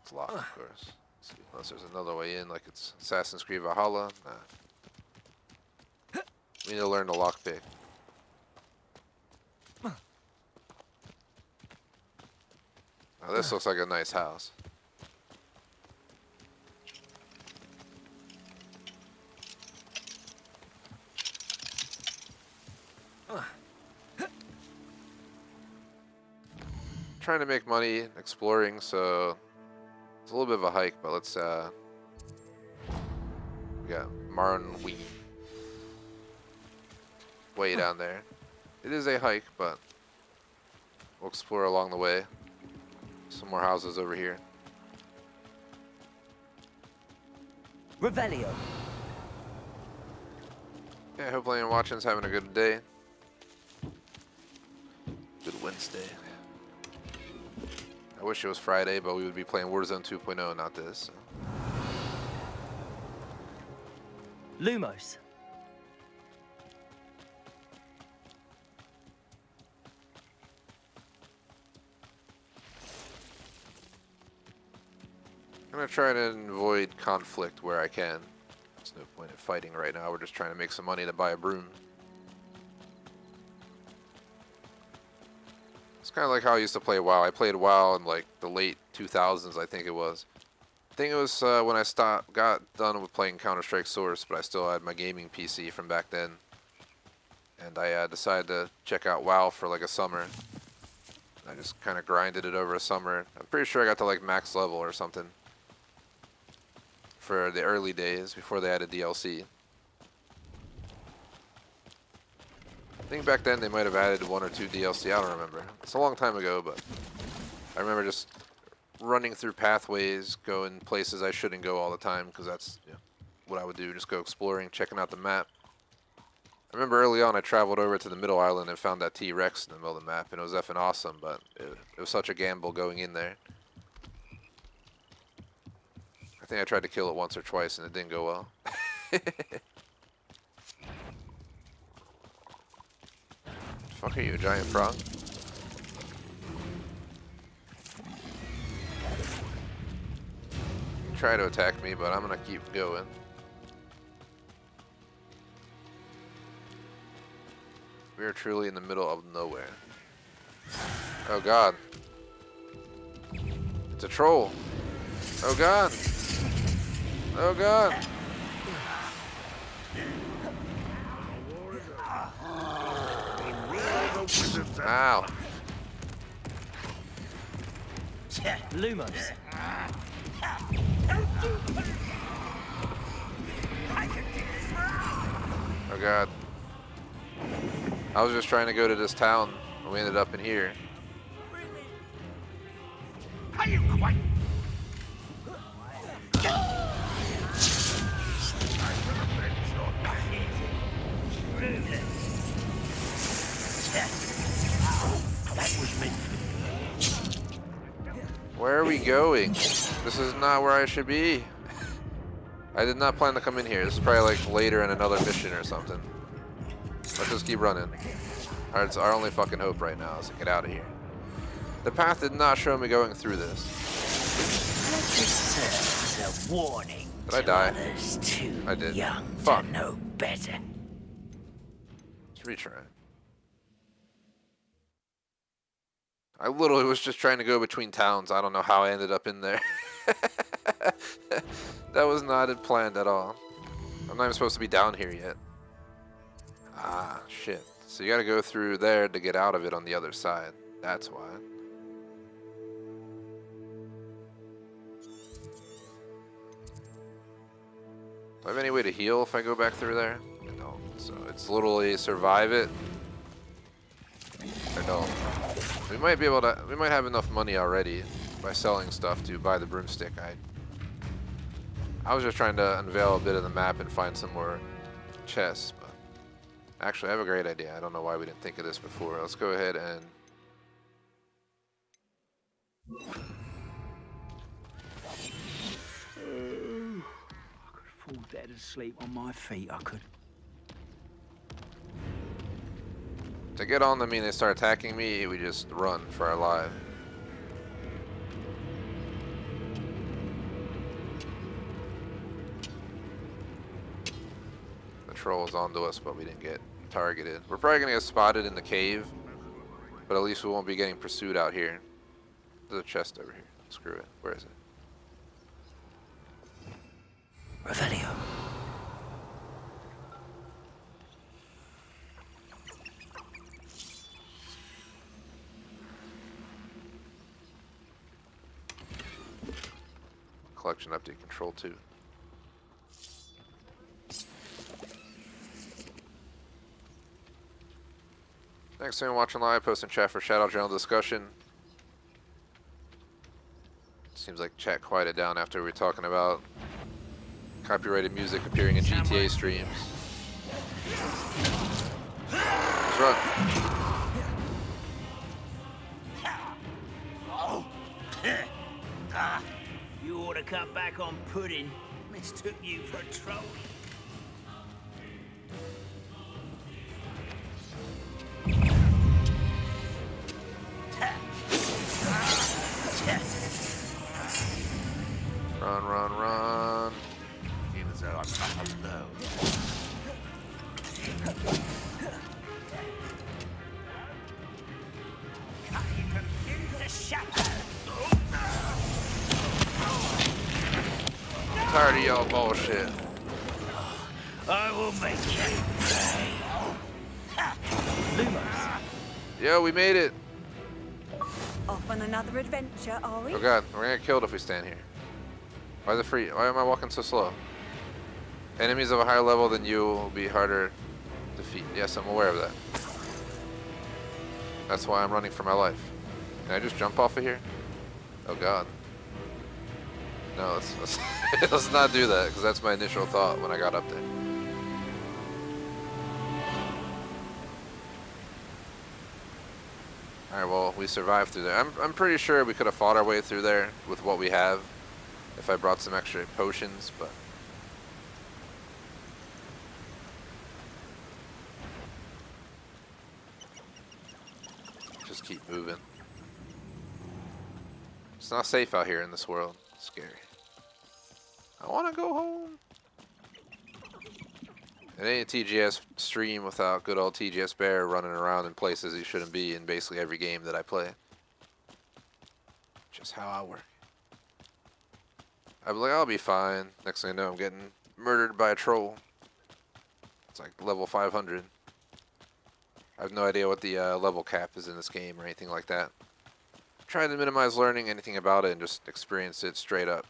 A: It's locked, of course. Let's see, unless there's another way in, like it's Assassin's Creed Valhalla. Nah. We need to learn the lockpick. Now this looks like a nice house. Trying to make money exploring, so it's a little bit of a hike, but let's we got Marnwee way down there. It is a hike, but we'll explore along the way. Some more houses over here.
E: Revelio.
A: Yeah, I hope anyone watching is having a good day. Good Wednesday. I wish it was Friday, but we would be playing Warzone 2.0, not this. So.
E: Lumos.
A: I'm gonna try to avoid conflict where I can. There's no point in fighting right now. We're just trying to make some money to buy a broom. It's kind of like how I used to play WoW. I played WoW in like the late 2000s, I think it was. I think it was when I got done with playing Counter-Strike Source, but I still had my gaming PC from back then. And I decided to check out WoW for like a summer. I just kind of grinded it over a summer. I'm pretty sure I got to like max level or something for the early days before they added DLC. I think back then they might have added 1 or 2 DLC, I don't remember. It's a long time ago, but I remember just running through pathways, going places I shouldn't go all the time, because that's what I would do, just go exploring, checking out the map. I remember early on I traveled over to the middle island and found that T-Rex in the middle of the map, and it was effing awesome, but it was such a gamble going in there. I think I tried to kill it once or twice and it didn't go well. Fuck are you, a giant frog? Try to attack me, but I'm gonna keep going. We are truly in the middle of nowhere. Oh god. It's a troll. Oh god. Oh god. Ow.
E: Lumos.
A: Oh god. I was just trying to go to this town and we ended up in here.
D: Are you quite?
H: That was meant
A: Where are we going? This is not where I should be. I did not plan to come in here. This is probably like later in another mission or something. Let's just keep running. Alright, it's our only fucking hope right now is to get out of here. The path did not show me going through this.
H: A warning.
A: Did I die? I did. Fuck.
H: Know better.
A: Let's retry. I literally was just trying to go between towns. I don't know how I ended up in there. That was not planned at all. I'm not even supposed to be down here yet. Ah, shit. So you gotta go through there to get out of it on the other side. That's why. Do I have any way to heal if I go back through there? I don't. So it's literally survive it. I don't. We might be able to. We might have enough money already by selling stuff to buy the broomstick. I was just trying to unveil a bit of the map and find some more chests. But actually, I have a great idea. I don't know why we didn't think of this before. Let's go ahead and.
H: Fall dead asleep on my feet, I could.
A: To get on them, they start attacking me, we just run for our life. The troll is onto us, but we didn't get targeted. We're probably gonna get spotted in the cave, but at least we won't be getting pursued out here. There's a chest over here. Screw it. Where is it?
E: Revelio.
A: Collection update control 2. Thanks for watching live. Post in chat for shout out general discussion. Seems like chat quieted down after we were talking about copyrighted music appearing in GTA streams. Let's run.
H: You ought to cut back on pudding. Mistook you for a troll.
A: Run, run, run.
D: Feel as though I'm not alone.
A: I'm tired of y'all bullshit.
H: I will make you pay.
A: Yo, we made it.
G: Off on another adventure, are we?
A: Oh god, we're gonna get killed if we stand here. Why is it free? Why am I walking so slow? Enemies of a higher level than you will be harder to defeat. Yes, I'm aware of that. That's why I'm running for my life. Can I just jump off of here? Oh god. No, let's let's not do that, because that's my initial thought when I got up there. Alright, well, we survived through there. I'm pretty sure we could have fought our way through there with what we have if I brought some extra potions, but just keep moving. It's not safe out here in this world. It's scary. I want to go home. It ain't a TGS stream without good old TGS Bear running around in places he shouldn't be in basically every game that I play. Just how I work. I'd be like, I'll be fine. Next thing I know, I'm getting murdered by a troll. It's like level 500. I have no idea what the level cap is in this game or anything like that. I'm trying to minimize learning anything about it and just experience it straight up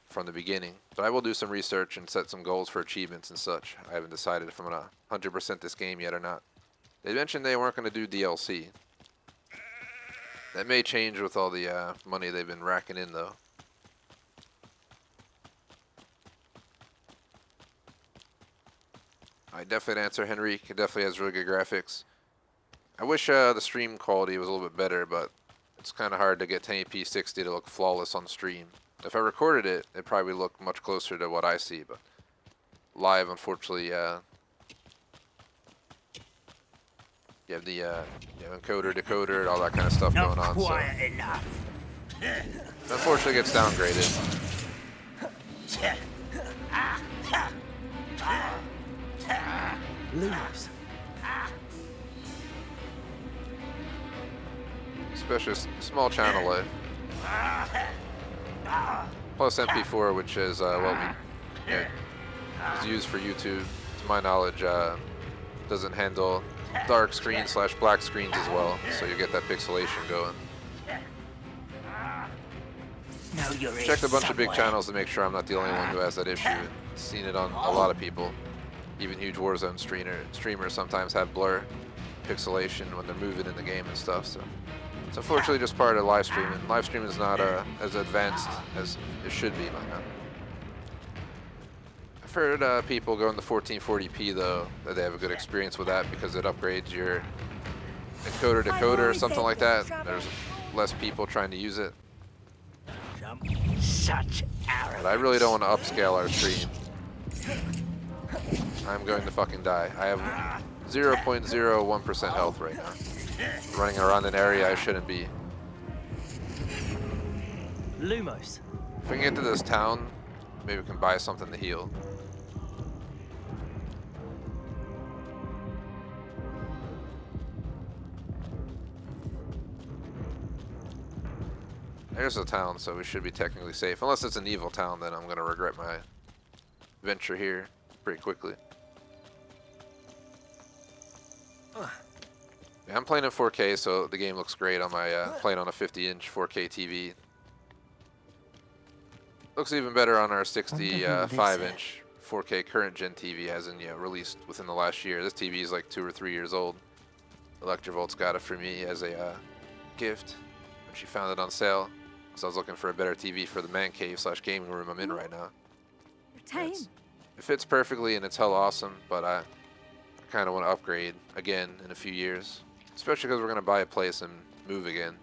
A: from the beginning. But I will do some research and set some goals for achievements and such. I haven't decided if I'm going to 100% this game yet or not. They mentioned they weren't going to do DLC. That may change with all the money they've been racking in, though. I definitely answer Henry. It definitely has really good graphics. I wish the stream quality was a little bit better, but it's kind of hard to get 1080p 60 to look flawless on stream. If I recorded it, it'd probably look much closer to what I see, but live, unfortunately, you have the encoder, decoder, all that kind of stuff going on.
H: Quiet enough.
A: So unfortunately, it gets downgraded.
E: Lumos.
A: Especially small channel life. Plus MP4, which is what is used for YouTube, to my knowledge, doesn't handle dark screen / black screens as well, so you get that pixelation going.
H: No, you're
A: Checked a bunch of big channels to make sure I'm not the only one who has that issue. Seen it on a lot of people. Even huge Warzone streamers sometimes have blur pixelation when they're moving in the game and stuff. So it's unfortunately just part of live streaming. Live streaming is not as advanced as it should be by now. I've heard people go into 1440p though, that they have a good experience with that because it upgrades your encoder decoder or something like that. There's less people trying to use it.
H: Such arrogance.
A: But I really don't want to upscale our stream. I'm going to fucking die. I have 0.01% health right now. Running around an area I shouldn't be.
E: Lumos.
A: If we can get to this town, maybe we can buy something to heal. There's a town, so we should be technically safe. Unless it's an evil town, then I'm going to regret my venture here pretty quickly. Yeah, I'm playing in 4K, so the game looks great on my playing on a 50-inch 4K TV. Looks even better on our 65-inch 4K current gen TV, as in released within the last year. This TV is like 2 or 3 years old. Electrovolt's got it for me as a gift when she found it on sale. So I was looking for a better TV for the man cave / gaming room I'm in right now. It fits perfectly and it's hell awesome, but I kind of want to upgrade again in a few years. Especially because we're going to buy a place and move again.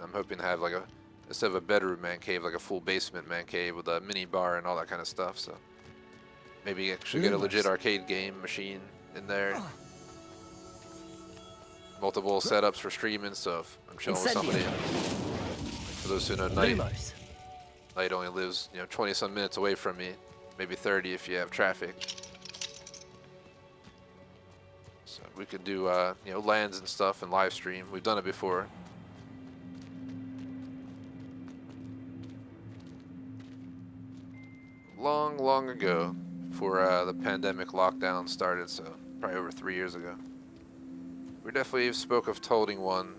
A: I'm hoping to have like instead of a bedroom man cave, like a full basement man cave with a mini bar and all that kind of stuff. So maybe actually get a legit arcade game machine in there. Multiple setups for streaming, so if I'm chilling with somebody. For those who know, Night only lives 20-some minutes away from me, maybe 30 if you have traffic. So we could do lands and stuff and live stream. We've done it before. Long ago, before the pandemic lockdown started, so probably over 3 years ago. We definitely spoke of holding one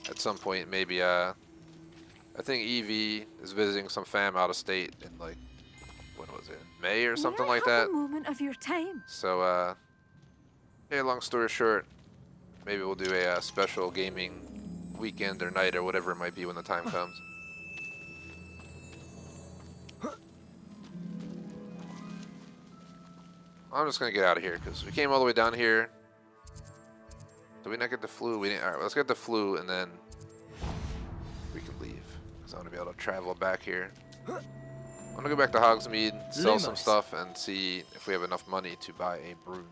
A: at some point, maybe I think Evie is visiting some fam out of state in like, when was it? May or something like that.
G: Moment of your time.
A: So yeah, long story short, maybe we'll do a special gaming weekend or night or whatever it might be when the time comes. I'm just gonna get out of here because we came all the way down here. Did we not get the flu? We didn't. All right, let's get the flu and then we can leave. Because I want to be able to travel back here. I'm gonna go back to Hogsmeade, sell some stuff, and see if we have enough money to buy a broom.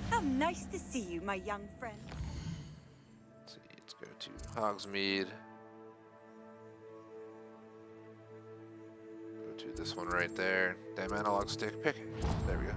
G: How nice to see you, my young friend.
A: Let's see, let's go to Hogsmeade. Go to this one right there. Damn analog stick, pick it. There we go.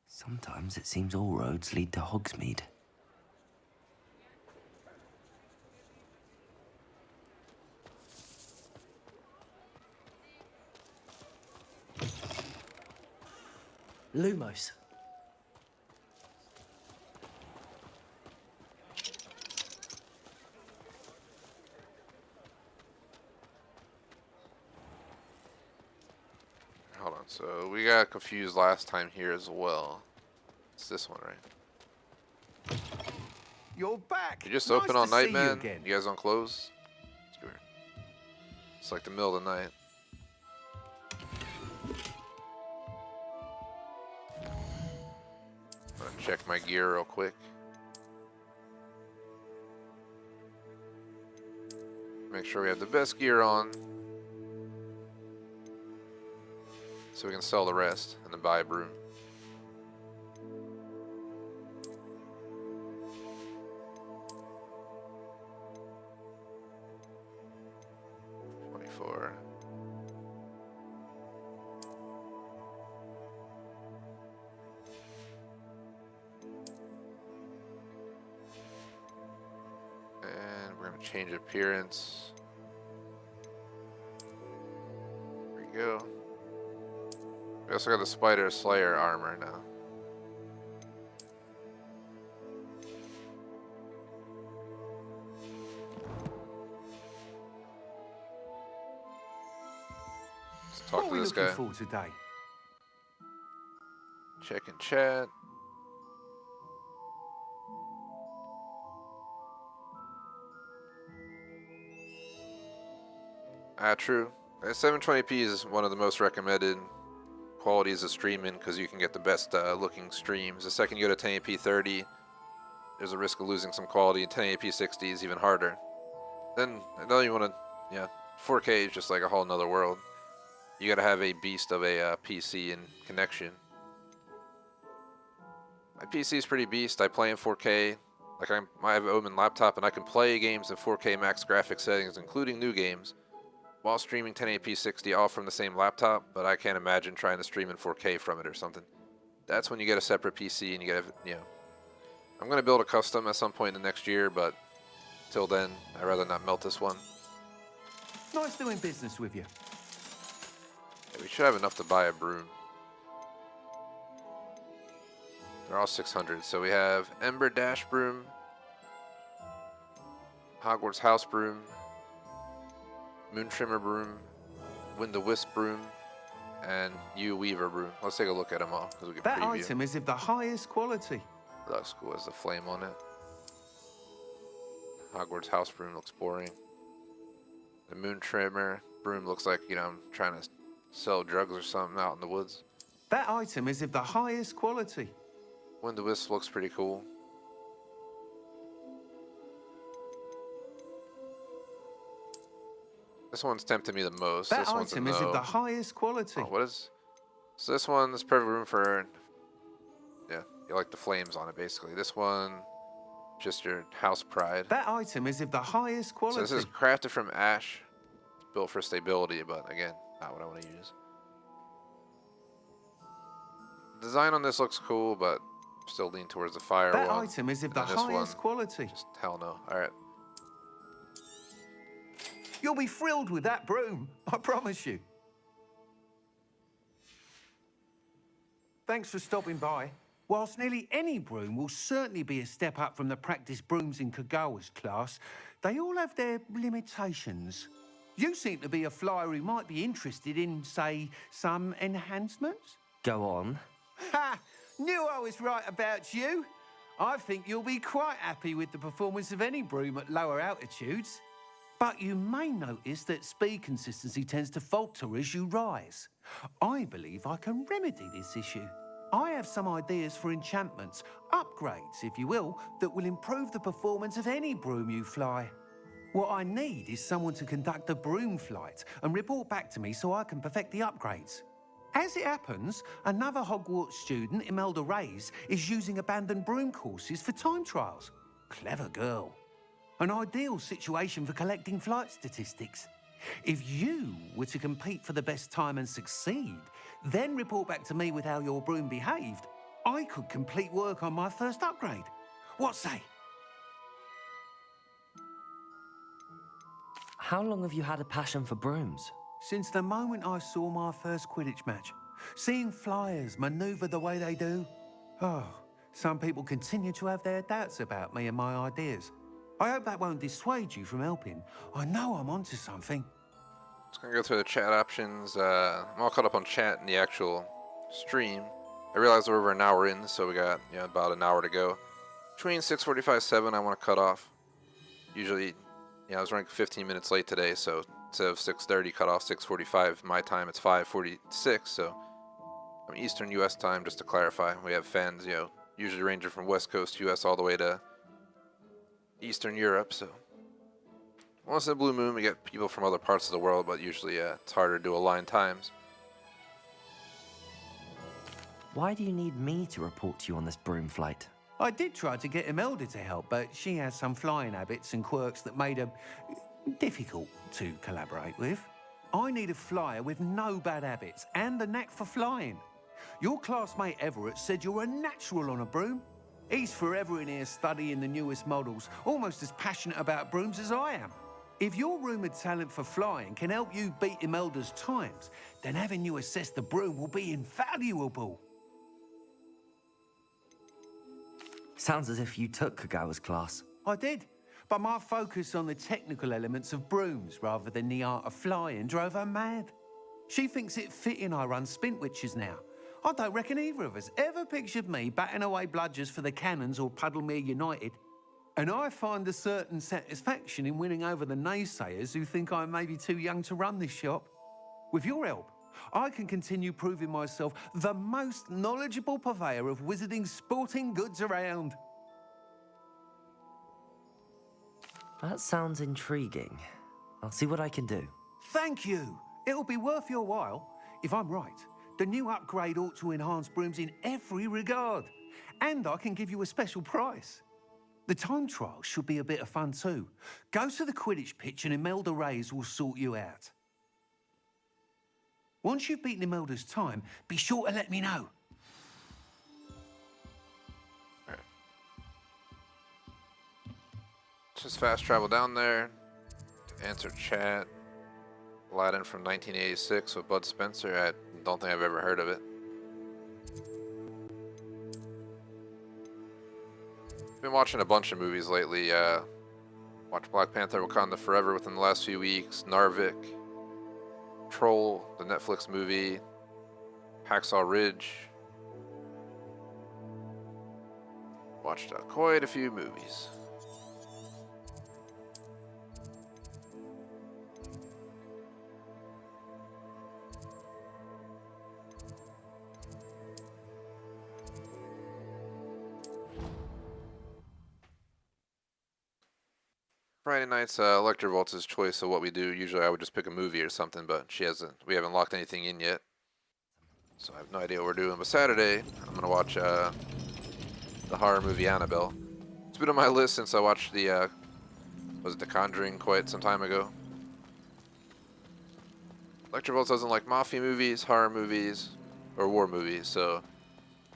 E: Sometimes it seems all roads lead to Hogsmeade. Lumos.
A: Hold on, so we got confused last time here as well. It's this one, right?
F: you're back.
A: You just
F: Nice
A: open all
F: to
A: night,
F: see you
A: man?
F: again.
A: You guys don't close? It's weird. It's like the middle of the night. I'm gonna check my gear real quick. Make sure we have the best gear on, so we can sell the rest and then buy a broom. And we're gonna change appearance. There we go. We also got the Spider Slayer armor now. Let's talk
F: What
A: to
F: are we
A: this
F: looking
A: guy.
F: for today?
A: Check in chat. True. 720p is one of the most recommended qualities of streaming because you can get the best looking streams. The second you go to 1080p 30, there's a risk of losing some quality. 1080p 60 is even harder. Then you want to, yeah, 4K is just like a whole nother world. You got to have a beast of a PC and connection. My PC is pretty beast. I play in 4K. Like I have an Omen laptop and I can play games in 4K max graphics settings, including new games, while streaming 1080p 60 all from the same laptop, but I can't imagine trying to stream in 4K from it or something. That's when you get a separate PC and you get, you know. I'm going to build a custom at some point in the next year, but till then, I'd rather not melt this one.
F: Nice doing business with you.
A: Yeah, we should have enough to buy a broom. They're all 600, so we have Ember Dash Broom, Hogwarts House Broom, Moon Trimmer Broom, Wind-the-Wisp Broom, and Yew Weaver Broom. Let's take a look at them all, because we can
F: That
A: preview.
F: item is of the highest quality.
A: Looks cool, has the flame on it. Hogwarts House Broom looks boring. The Moon Trimmer Broom looks like, you know, I'm trying to sell drugs or something out in the woods.
F: That item is of the highest quality.
A: Wind-the-Wisp looks pretty cool. This one's tempting me the most.
F: That
A: This one's a
F: item is of
A: no.
F: the highest quality.
A: Oh, what is? So this one is perfect room for, yeah, you like the flames on it basically. This one, just your house pride.
F: That item is of the highest quality.
A: So this is crafted from ash, built for stability, but again, not what I want to use. Design on this looks cool, but still lean towards the fire
F: that
A: one.
F: item is of the
A: And this
F: highest
A: one,
F: quality.
A: just hell no. All right.
F: You'll be thrilled with that broom, I promise you. Thanks for stopping by. Whilst nearly any broom will certainly be a step up from the practice brooms in Kagawa's class, they all have their limitations. You seem to be a flyer who might be interested in, say, some enhancements?
E: Go on.
F: Ha! Knew I was right about you. I think you'll be quite happy with the performance of any broom at lower altitudes. But you may notice that speed consistency tends to falter as you rise. I believe I can remedy this issue. I have some ideas for enchantments, upgrades, if you will, that will improve the performance of any broom you fly. What I need is someone to conduct a broom flight and report back to me so I can perfect the upgrades. As it happens, another Hogwarts student, Imelda Reyes, is using abandoned broom courses for time trials. Clever girl. An ideal situation for collecting flight statistics. If you were to compete for the best time and succeed, then report back to me with how your broom behaved, I could complete work on my first upgrade. What say?
E: How long have you had a passion for brooms?
F: Since the moment I saw my first Quidditch match, seeing flyers manoeuvre the way they do. Oh, some people continue to have their doubts about me and my ideas. I hope that won't dissuade you from helping. I know I'm onto something.
A: Just gonna go through the chat options. I'm all caught up on chat in the actual stream. I realized we're over an hour in, so we got, you know, about an hour to go. Between 6:45 7, I want to cut off. Usually, yeah, I was running 15 minutes late today, so instead of 6:30 cut off 6:45 my time, it's 5:46. So I'm Eastern U.S. time, just to clarify. We have fans, usually ranging from West Coast U.S. all the way to Eastern Europe. So once in a blue moon, we get people from other parts of the world, but usually it's harder to align times.
E: Why do you need me to report to you on this broom flight?
F: I did try to get Imelda to help, but she has some flying habits and quirks that made her difficult to collaborate with. I need a flyer with no bad habits and the knack for flying. Your classmate Everett said you're a natural on a broom. He's forever in here studying the newest models, almost as passionate about brooms as I am. If your rumoured talent for flying can help you beat Imelda's times, then having you assess the broom will be invaluable.
E: Sounds as if you took Kagawa's class.
F: I did, but my focus on the technical elements of brooms rather than the art of flying drove her mad. She thinks it fitting I run Spintwitches now. I don't reckon either of us ever pictured me batting away bludgers for the Cannons or Puddlemere United. And I find a certain satisfaction in winning over the naysayers who think I may be too young to run this shop. With your help, I can continue proving myself the most knowledgeable purveyor of wizarding sporting goods around.
E: That sounds intriguing. I'll see what I can do.
F: Thank you. It'll be worth your while. If I'm right, the new upgrade ought to enhance brooms in every regard. And I can give you a special price. The time trial should be a bit of fun too. Go to the Quidditch pitch and Imelda Rays will sort you out. Once you've beaten Imelda's time, be sure to let me know.
A: Alright. Just fast travel down there. Answer chat. Aladdin from 1986 with Bud Spencer. I don't think I've ever heard of it. Been watching a bunch of movies lately. Watched Black Panther Wakanda Forever within the last few weeks. Narvik. Troll, the Netflix movie. Hacksaw Ridge. Watched quite a few movies. Friday night's Electrovolt's choice of what we do. Usually I would just pick a movie or something, but we haven't locked anything in yet. So I have no idea what we're doing. But Saturday, I'm going to watch the horror movie Annabelle. It's been on my list since I watched the, was it The Conjuring quite some time ago. Electrovolts doesn't like mafia movies, horror movies, or war movies, so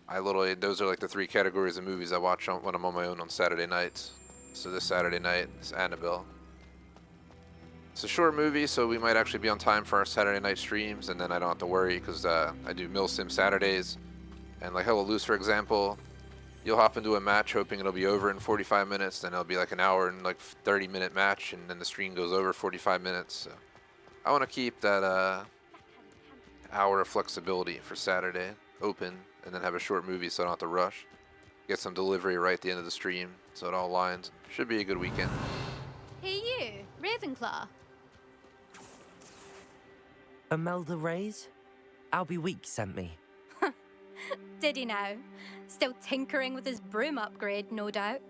A: those are like the three categories of movies I watch when I'm on my own on Saturday nights. So this Saturday night is Annabelle. It's a short movie, so we might actually be on time for our Saturday night streams, and then I don't have to worry because I do Milsim Saturdays. And like Hello Loose, for example, you'll hop into a match hoping it'll be over in 45 minutes, then it'll be like an hour and like 30-minute match, and then the stream goes over 45 minutes. So I want to keep that hour of flexibility for Saturday open, and then have a short movie so I don't have to rush. Get some delivery right at the end of the stream, so it all lines. Should be a good weekend.
I: Hey you, Ravenclaw.
E: Imelda Rays? Albie Week sent me.
I: Did he now? Still tinkering with his broom upgrade, no doubt.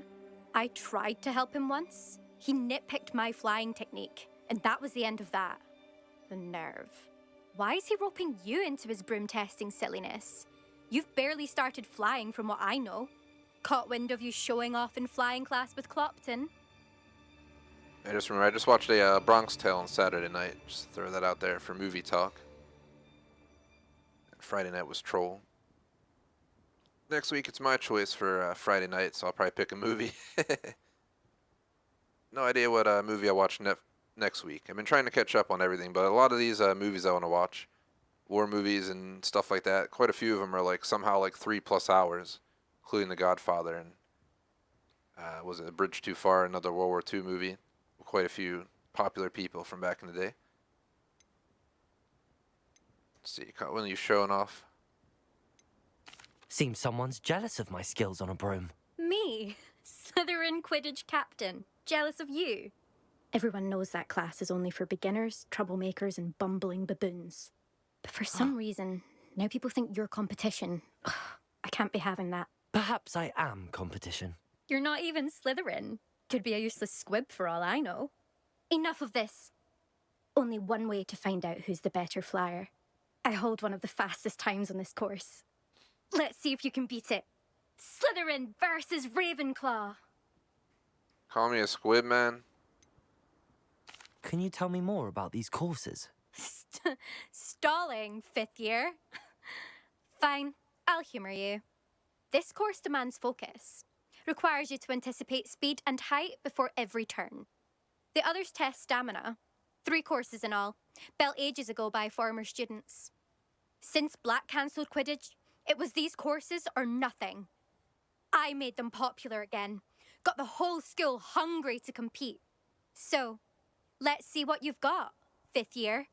I: I tried to help him once. He nitpicked my flying technique, and that was the end of that. The nerve. Why is he roping you into his broom testing silliness? You've barely started flying from what I know. Caught wind of you showing off in flying class with Clopton.
A: I just remember I just watched a Bronx Tale on Saturday night. Just throw that out there for movie talk. And Friday night was Troll. Next week it's my choice for Friday night, so I'll probably pick a movie. No idea what movie I watch next week. I've been trying to catch up on everything, but a lot of these movies I want to watch, war movies and stuff like that, quite a few of them are like somehow like 3+ hours, including The Godfather and was it A Bridge Too Far, another World War II movie. Quite a few popular people from back in the day. Let's see, when are you showing off?
E: Seems someone's jealous of my skills on a broom.
I: Me? Slytherin Quidditch captain. Jealous of you? Everyone knows that class is only for beginners, troublemakers, and bumbling baboons. But for some reason, now people think you're competition. Ugh, I can't be having that.
E: Perhaps I am competition.
I: You're not even Slytherin. Could be a useless squib for all I know. Enough of this. Only one way to find out who's the better flyer. I hold one of the fastest times on this course. Let's see if you can beat it. Slytherin versus Ravenclaw.
A: Call me a squib, man.
E: Can you tell me more about these courses?
I: Stalling, 5th year. Fine, I'll humour you. This course demands focus. Requires you to anticipate speed and height before every turn. The others test stamina. 3 courses in all, built ages ago by former students. Since Black cancelled Quidditch, it was these courses or nothing. I made them popular again. Got the whole school hungry to compete. So, let's see what you've got, 5th year.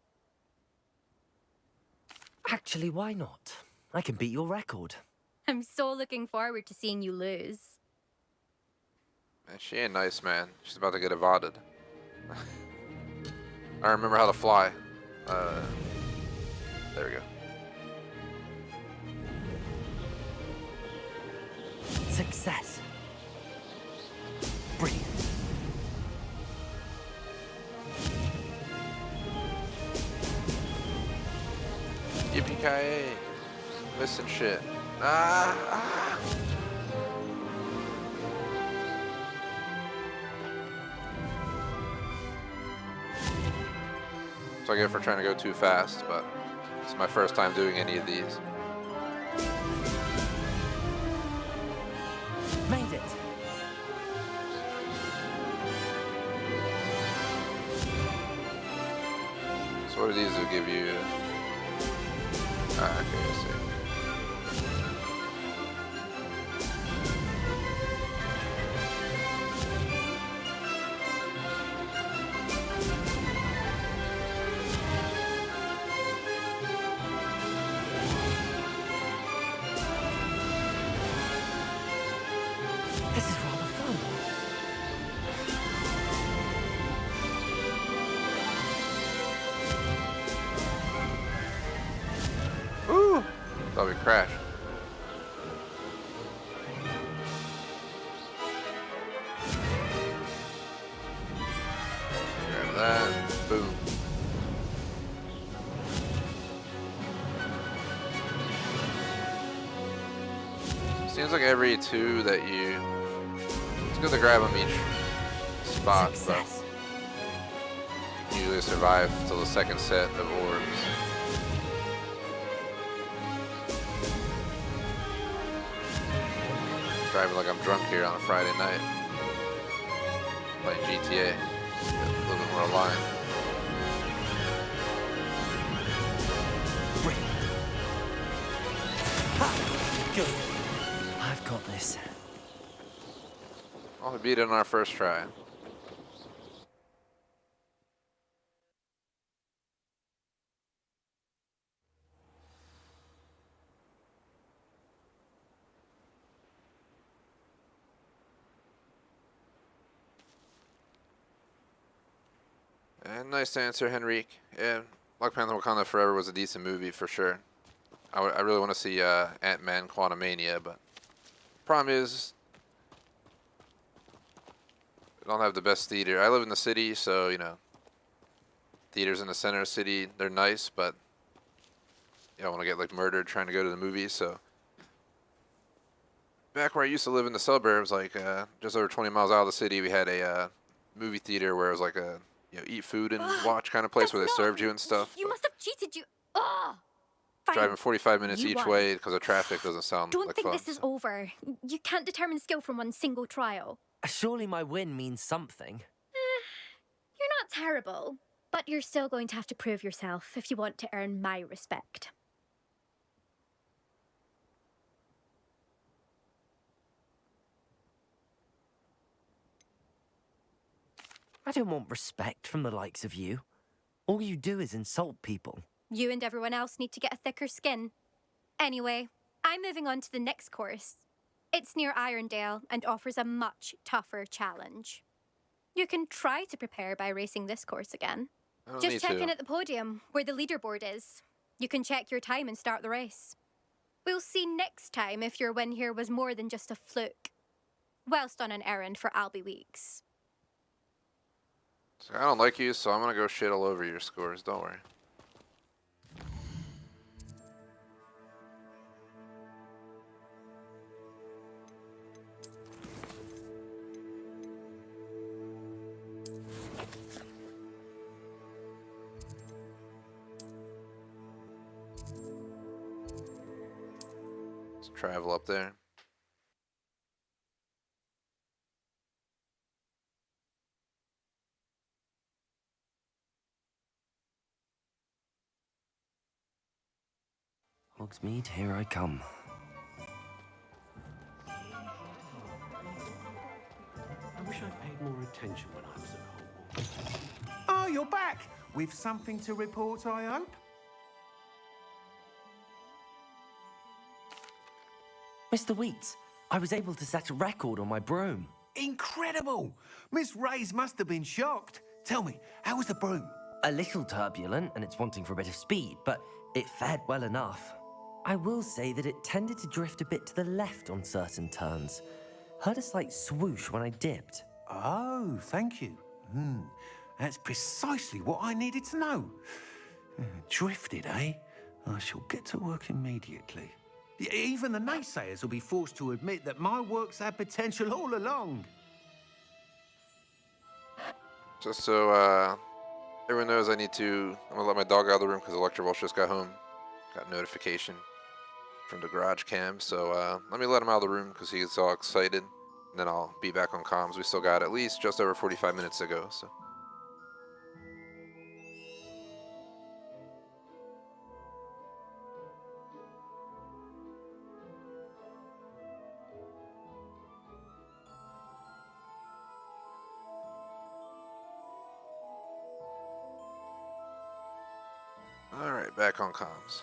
E: Actually, why not? I can beat your record.
I: I'm so looking forward to seeing you lose.
A: Man, she ain't nice, man. She's about to get evaded. I remember how to fly. There we go.
E: Success. Brilliant.
A: Yippee-ki-yay. Missing shit. Ah! So I get for trying to go too fast, but it's my first time doing any of these.
E: Made it.
A: So what do these will give you? Ah, okay, I see.
E: This is rather fun.
A: Woo! Thought we crashed. Grab that. Boom. Seems like every 2 that you... It's good to grab them each spot,
E: Success.
A: but usually survive till the second set of orbs. Driving like I'm drunk here on a Friday night. Playing GTA. Get a little bit more aligned.
E: Brilliant. Ha! Good. I've got this.
A: Oh, we beat it on our first try. And nice answer, Henrique. Yeah, Black Panther Wakanda Forever was a decent movie for sure. I really want to see Ant-Man Quantumania, but problem is I don't have the best theater. I live in the city, so, you know, theaters in the center of the city, they're nice, but you don't want to get like murdered trying to go to the movies, so. Back where I used to live in the suburbs, like just over 20 miles out of the city, we had a movie theater where it was like a, you know, eat food and watch kind of place where they served you and stuff.
I: You must have cheated you. Ugh! Fine.
A: Driving 45 minutes
I: You
A: each
I: won.
A: way because of traffic doesn't sound
I: Don't
A: like
I: think
A: fun.
I: this is over. You can't determine skill from one single trial.
E: Surely my win means something.
I: You're not terrible, but you're still going to have to prove yourself if you want to earn my respect.
E: I don't want respect from the likes of you. All you do is insult people.
I: You and everyone else need to get a thicker skin. Anyway, I'm moving on to the next course. It's near Irondale and offers a much tougher challenge. You can try to prepare by racing this course again.
A: I don't
I: Just
A: need
I: check
A: to.
I: in at the podium, where the leaderboard is. You can check your time and start the race. We'll see next time if your win here was more than just a fluke. Whilst on an errand for Albie Weeks.
A: So I don't like you, so I'm gonna go shit all over your scores. Don't worry. Let's travel up there.
E: Hogsmeade, here I come.
F: I wish I paid more attention when I was at Hogwarts. Oh, you're back! With something to report, I hope?
E: Mr. Wheats, I was able to set a record on my broom.
F: Incredible! Miss Rays must have been shocked. Tell me, how was the broom?
E: A little turbulent, and it's wanting for a bit of speed, but it fared well enough. I will say that it tended to drift a bit to the left on certain turns. Heard a slight swoosh when I dipped.
F: Oh, thank you. That's precisely what I needed to know. Drifted, eh? I shall get to work immediately. Even the naysayers will be forced to admit that my work's had potential all along.
A: Just so everyone knows, I'm gonna let my dog out of the room because Electrovulture just got home. Got a notification from the garage cam, so let me let him out of the room because he gets all excited. And then I'll be back on comms. We still got at least just over 45 minutes to go, so. Alright, back on comms.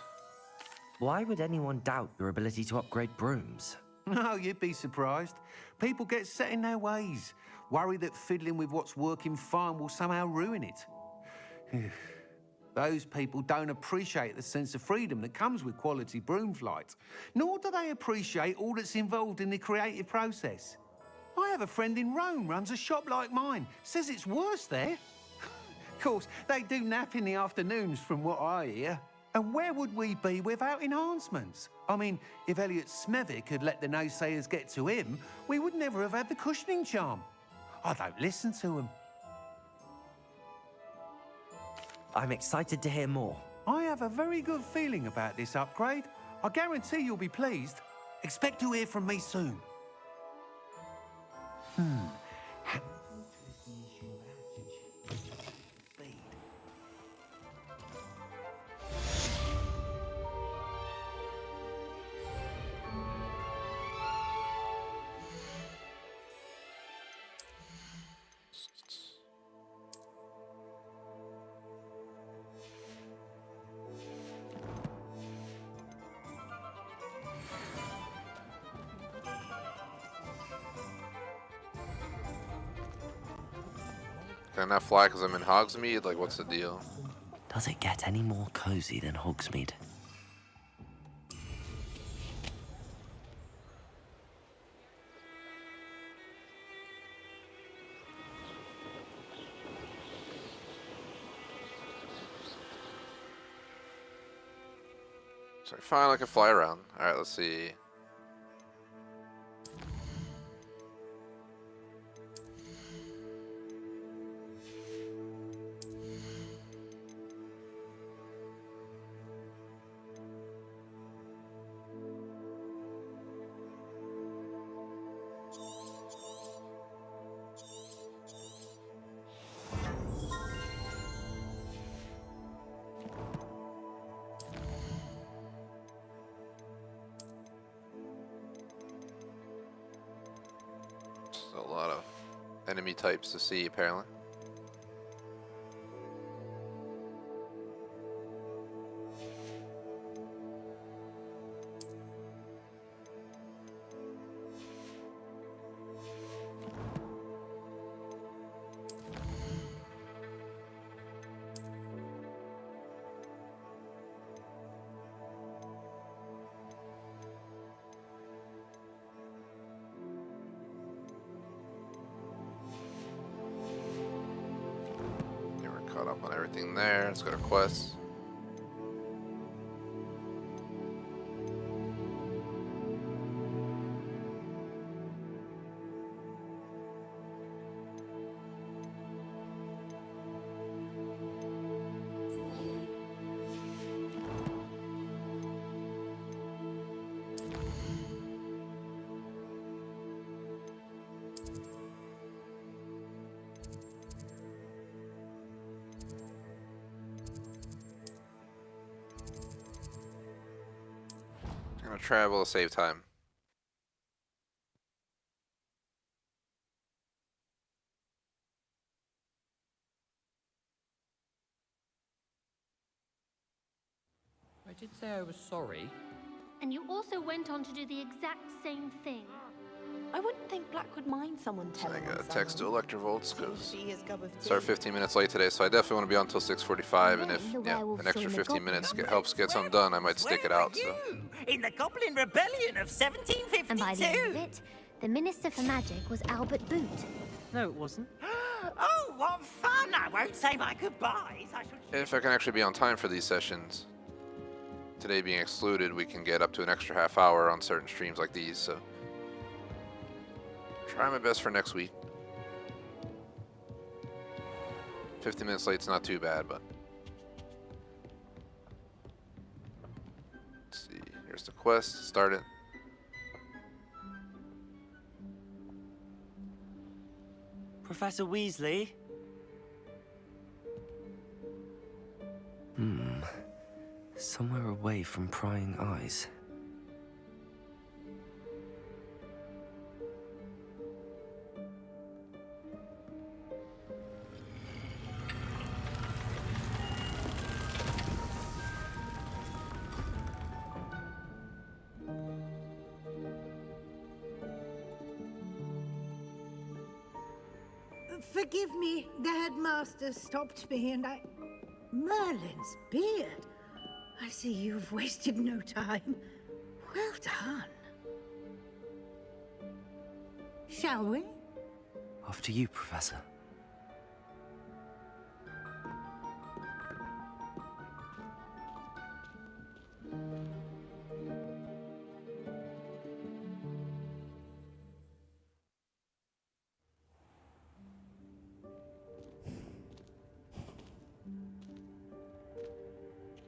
E: Why would anyone doubt your ability to upgrade brooms?
F: Oh, you'd be surprised. People get set in their ways, worry that fiddling with what's working fine will somehow ruin it. Those people don't appreciate the sense of freedom that comes with quality broom flight, nor do they appreciate all that's involved in the creative process. I have a friend in Rome runs a shop like mine, says it's worse there. Of course, they do nap in the afternoons from what I hear. And where would we be without enhancements? I mean, if Elliot Smethwick had let the naysayers get to him, we would never have had the cushioning charm. I don't listen to him.
E: I'm excited to hear more.
F: I have a very good feeling about this upgrade. I guarantee you'll be pleased. Expect to hear from me soon.
A: Can I not fly because I'm in Hogsmeade? Like, what's the deal?
E: Does it get any more cozy than Hogsmeade?
A: So I finally can fly around. Alright, let's see. A lot of enemy types to see, apparently. up on everything there. Let's go to quests. Gonna travel to save time.
J: I did say I was sorry.
K: And you also went on to do the exact same thing.
G: I wouldn't think Black would mind someone
A: So
G: telling
A: I got
G: him
A: a text to
G: someone.
A: Electrovolts because
G: Be his cup of tea.
A: started 15 minutes late today, so I definitely want to be on until 6:45. And if
K: The
A: yeah,
K: werewolves
A: an extra
K: join the
A: 15 minutes
K: goblins.
A: helps get something done, I might stick it out. So
H: You, in the Goblin Rebellion of 1752.
K: And by the end of it, the Minister for Magic was Albert Boot.
J: No, it wasn't.
H: Oh, what fun! I won't say my goodbyes. I should.
A: if I can actually be on time for these sessions, today being excluded, we can get up to an extra half hour on certain streams like these. So try my best for next week. 15 minutes late's not too bad, but let's see. Here's the quest. Start it.
J: Professor Weasley?
E: Somewhere away from prying eyes.
L: Forgive me, the headmaster stopped me and I... Merlin's beard. I see you've wasted no time. Well done. Shall we?
E: After you, Professor.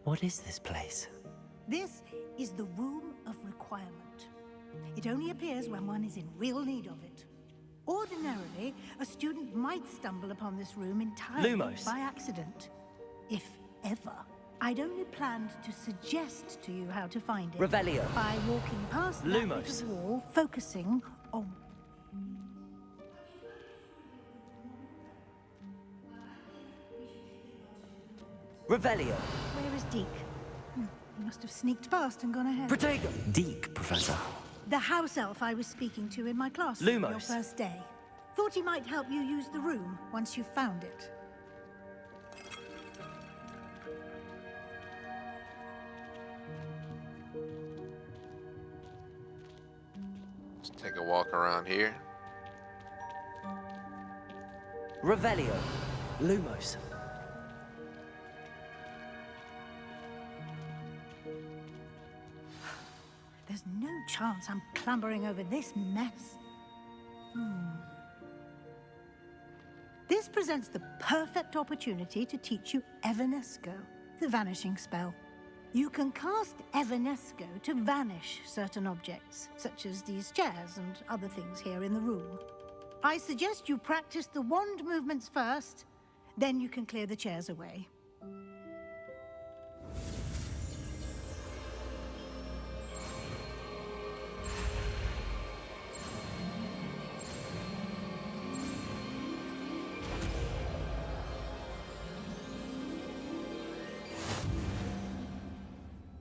E: What is this place?
L: This is the Room of Requirement. It only appears when one is in real need of it. Ordinarily, a student might stumble upon this room entirely
J: Lumos.
L: by accident. If ever. I'd only planned to suggest to you how to find it.
J: Revelio.
L: By walking past that
J: Lumos.
L: little wall, focusing on...
J: Revelio.
L: Where is Deke? He must have sneaked past and gone ahead.
J: Protego.
E: Deke, Professor.
L: The house elf I was speaking to in my classroom your
J: Lumos.
L: first day. Thought he might help you use the room once you found it.
A: Just take a walk around here.
J: Revelio. Lumos.
L: There's no chance I'm clambering over this mess. This presents the perfect opportunity to teach you Evanesco, the vanishing spell. You can cast Evanesco to vanish certain objects, such as these chairs and other things here in the room. I suggest you practice the wand movements first, then you can clear the chairs away.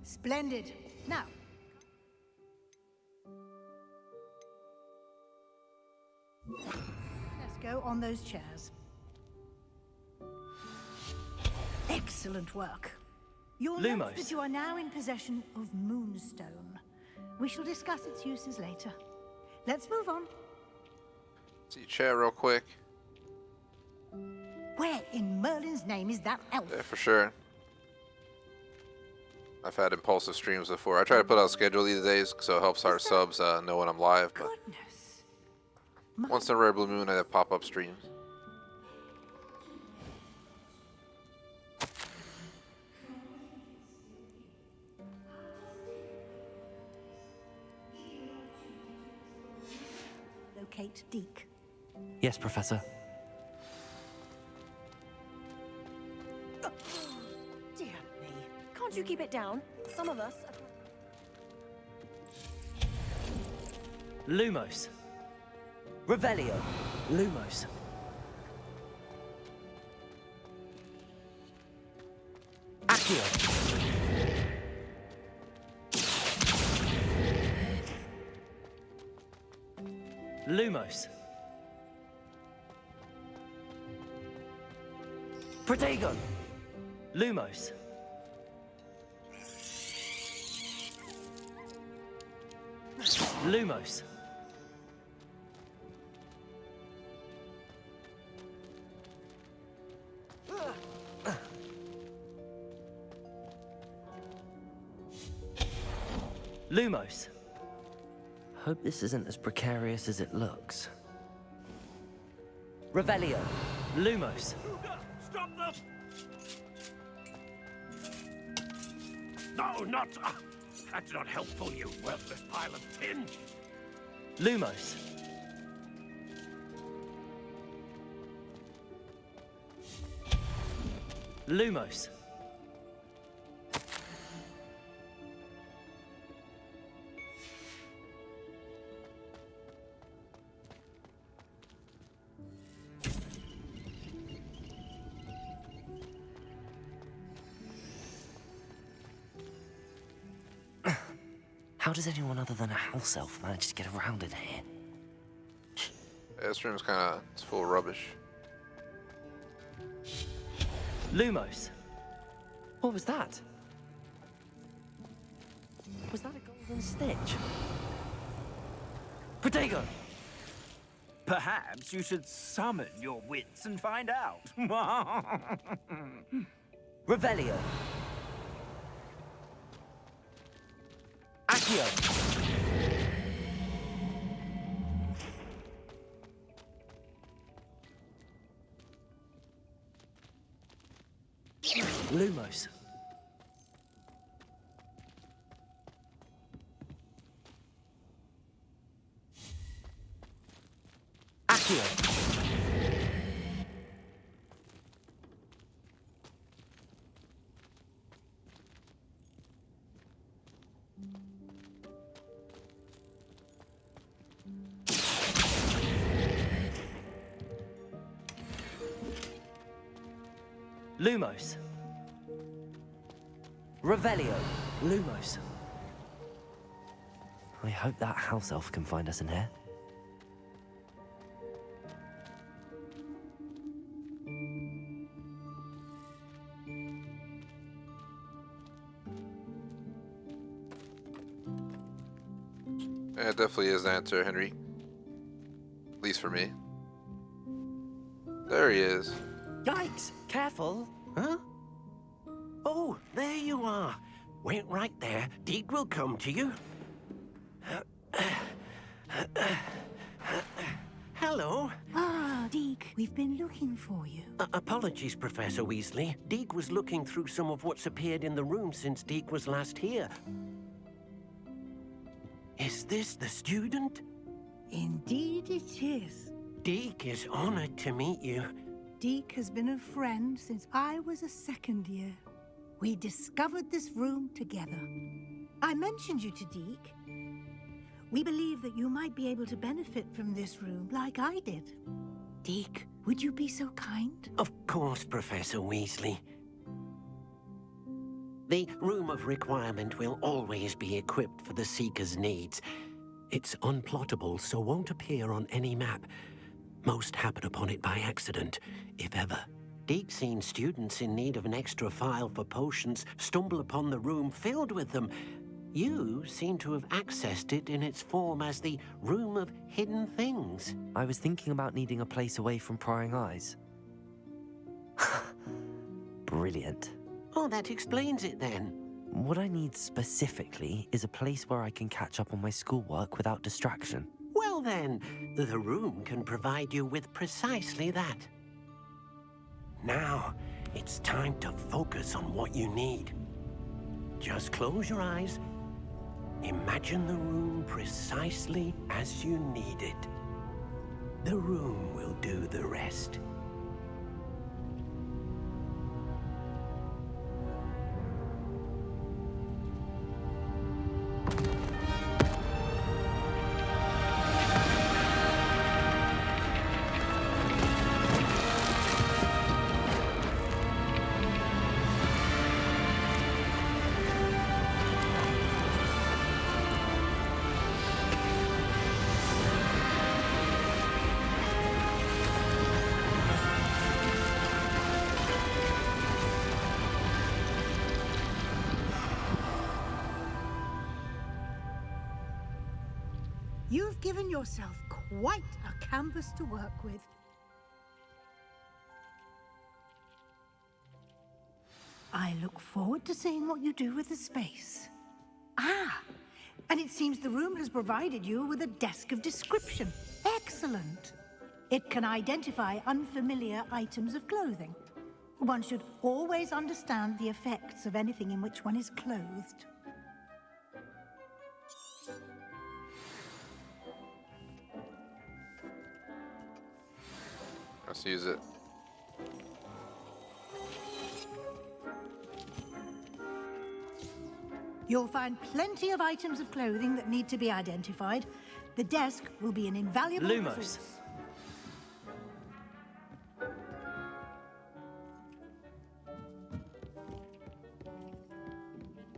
L: Splendid. Now, let's go on those chairs. Excellent work. You'll note
J: Lumos.
L: that you are now in possession of Moonstone. We shall discuss its uses later. Let's move on.
A: See your chair real quick.
L: Where in Merlin's name is that elf?
A: Yeah, for sure. I've had impulsive streams before. I try to put out a schedule these days so it helps our subs know when I'm live. But
L: Goodness.
A: once in a rare blue moon, I have pop-up streams.
L: Locate Deke.
E: Yes, Professor.
G: Dear me. Can't you keep it down? Some of us.
J: Lumos. Revelio. Lumos. Accio. Lumos. Protego. Lumos. Lumos. Lumos.
E: Hope this isn't as precarious as it looks.
J: Revelio. Lumos.
H: Stop them! No, not... that's not helpful, you worthless pile of tin.
J: Lumos. Lumos.
E: How does anyone other than a house elf manage to get around in here?
A: Yeah, this room's kind of full of rubbish.
J: Lumos.
E: What was that? Was that a golden stitch?
J: Protego.
H: Perhaps you should summon your wits and find out.
J: Revelio. Accio. Lumos. Accio. Lumos. Revelio. Lumos.
E: I hope that house elf can find us in here.
A: Yeah, it definitely is the answer, Henry. At least for me. There he is.
M: Yikes! Careful! Huh? Oh, there you are. Wait right there. Deke will come to you. Hello.
L: Ah, Deke, we've been looking for you.
M: Apologies, Professor Weasley. Deke was looking through some of what's appeared in the room since Deke was last here. Is this the student?
L: Indeed it is.
M: Deke is honored to meet you.
L: Deke has been a friend since I was a second year. We discovered this room together. I mentioned you to Deke. We believe that you might be able to benefit from this room like I did. Deke, would you be so kind?
M: Of course, Professor Weasley. The Room of Requirement will always be equipped for the Seeker's needs. It's unplottable, so won't appear on any map. Most happen upon it by accident, if ever. Deke's seen students in need of an extra file for potions stumble upon the room filled with them. You seem to have accessed it in its form as the Room of Hidden Things.
E: I was thinking about needing a place away from prying eyes. Brilliant.
M: Oh, that explains it then.
E: What I need specifically is a place where I can catch up on my schoolwork without distraction.
M: Well then, the room can provide you with precisely that. Now, it's time to focus on what you need. Just close your eyes. Imagine the room precisely as you need it. The room will do the rest.
L: You've given yourself quite a canvas to work with. I look forward to seeing what you do with the space. Ah, and it seems the room has provided you with a desk of description. Excellent. It can identify unfamiliar items of clothing. One should always understand the effects of anything in which one is clothed.
A: Let's use it.
L: You'll find plenty of items of clothing that need to be identified. The desk will be an invaluable
J: Lumos.
L: resource.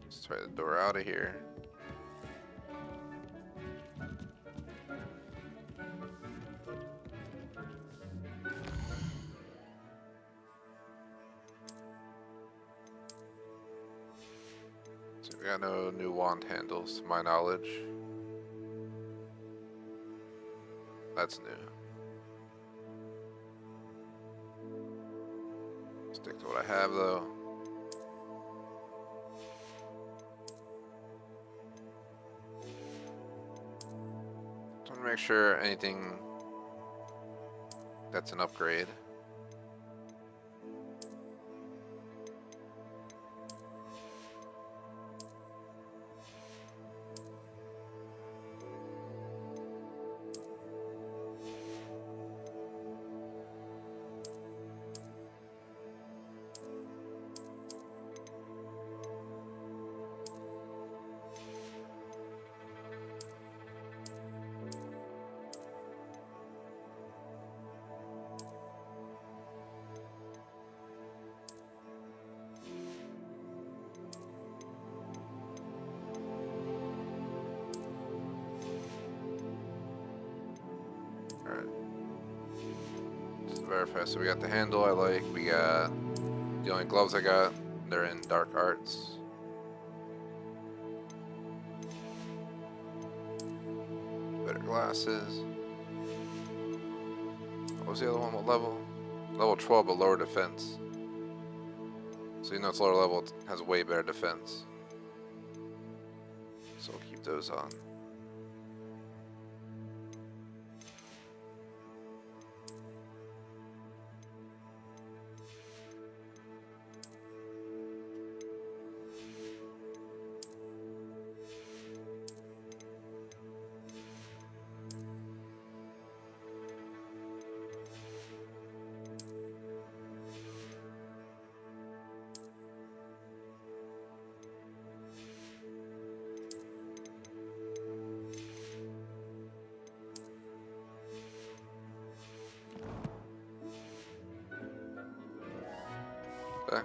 A: Let's try the door out of here. We got no new wand handles, to my knowledge. That's new. Stick to what I have, though. Just want to make sure anything that's an upgrade. Alright. Just to verify, so we got the handle I like, we got the only gloves I got, they're in dark arts. Better glasses. What was the other one? What level? Level 12 but lower defense. So you know it's lower level, it has way better defense. So we'll keep those on.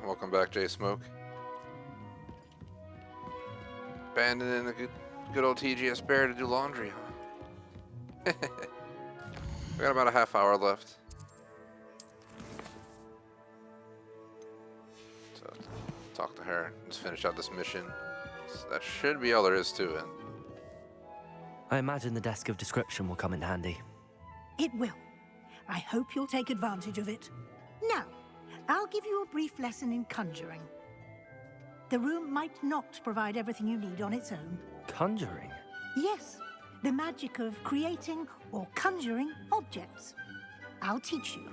A: Welcome back, Jay Smoke. Abandoning the good old TGS Bear to do laundry, huh? We got about a half hour left. So, talk to her. Just finish out this mission. So that should be all there is to it.
E: I imagine the desk of description will come in handy.
L: It will. I hope you'll take advantage of it. Now, I'll give you a brief lesson in conjuring. The room might not provide everything you need on its own.
E: Conjuring?
L: Yes, the magic of creating or conjuring objects. I'll teach you.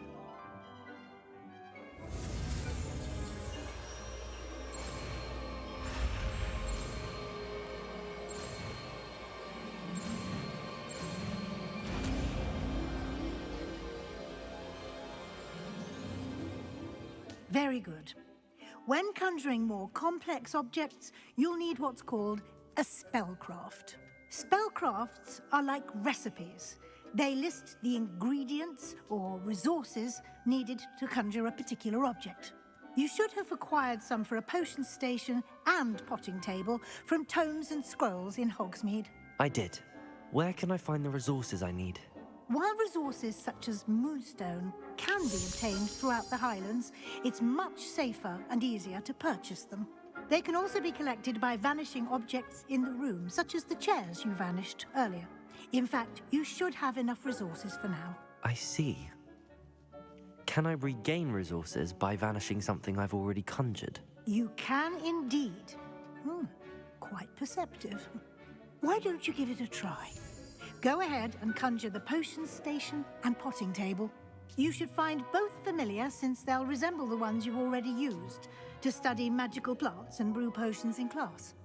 L: Very good. When conjuring more complex objects, you'll need what's called a spellcraft. Spellcrafts are like recipes. They list the ingredients or resources needed to conjure a particular object. You should have acquired some for a potion station and potting table from tomes and scrolls in Hogsmeade.
E: I did. Where can I find the resources I need?
L: While resources such as moonstone can be obtained throughout the Highlands, it's much safer and easier to purchase them. They can also be collected by vanishing objects in the room, such as the chairs you vanished earlier. In fact, you should have enough resources for now.
E: I see. Can I regain resources by vanishing something I've already conjured?
L: You can indeed. Quite perceptive. Why don't you give it a try? Go ahead and conjure the potion station and potting table. You should find both familiar, since they'll resemble the ones you've already used to study magical plants and brew potions in class.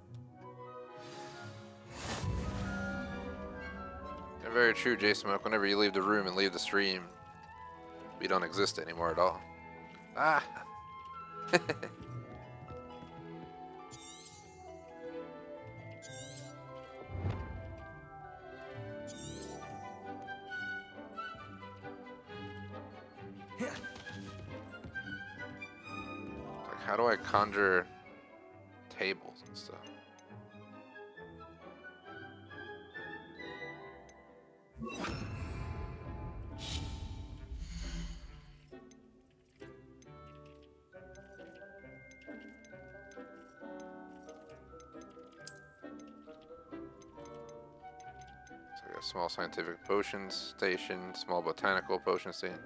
A: And very true, J-Smoke. Whenever you leave the room and leave the stream, we don't exist anymore at all. Ah! Like, how do I conjure tables and stuff? So I got small scientific potion station, small botanical potion station.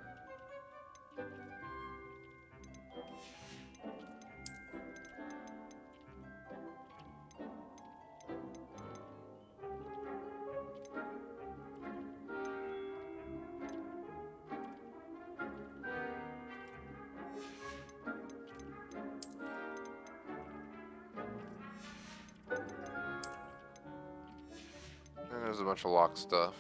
A: There's a bunch of locked stuff.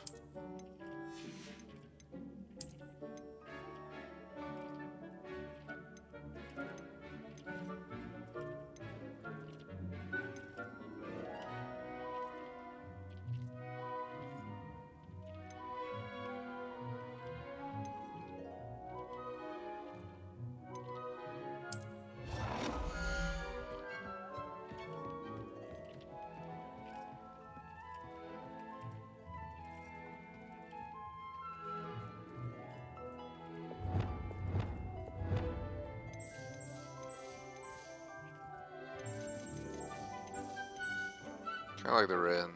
A: I like the red.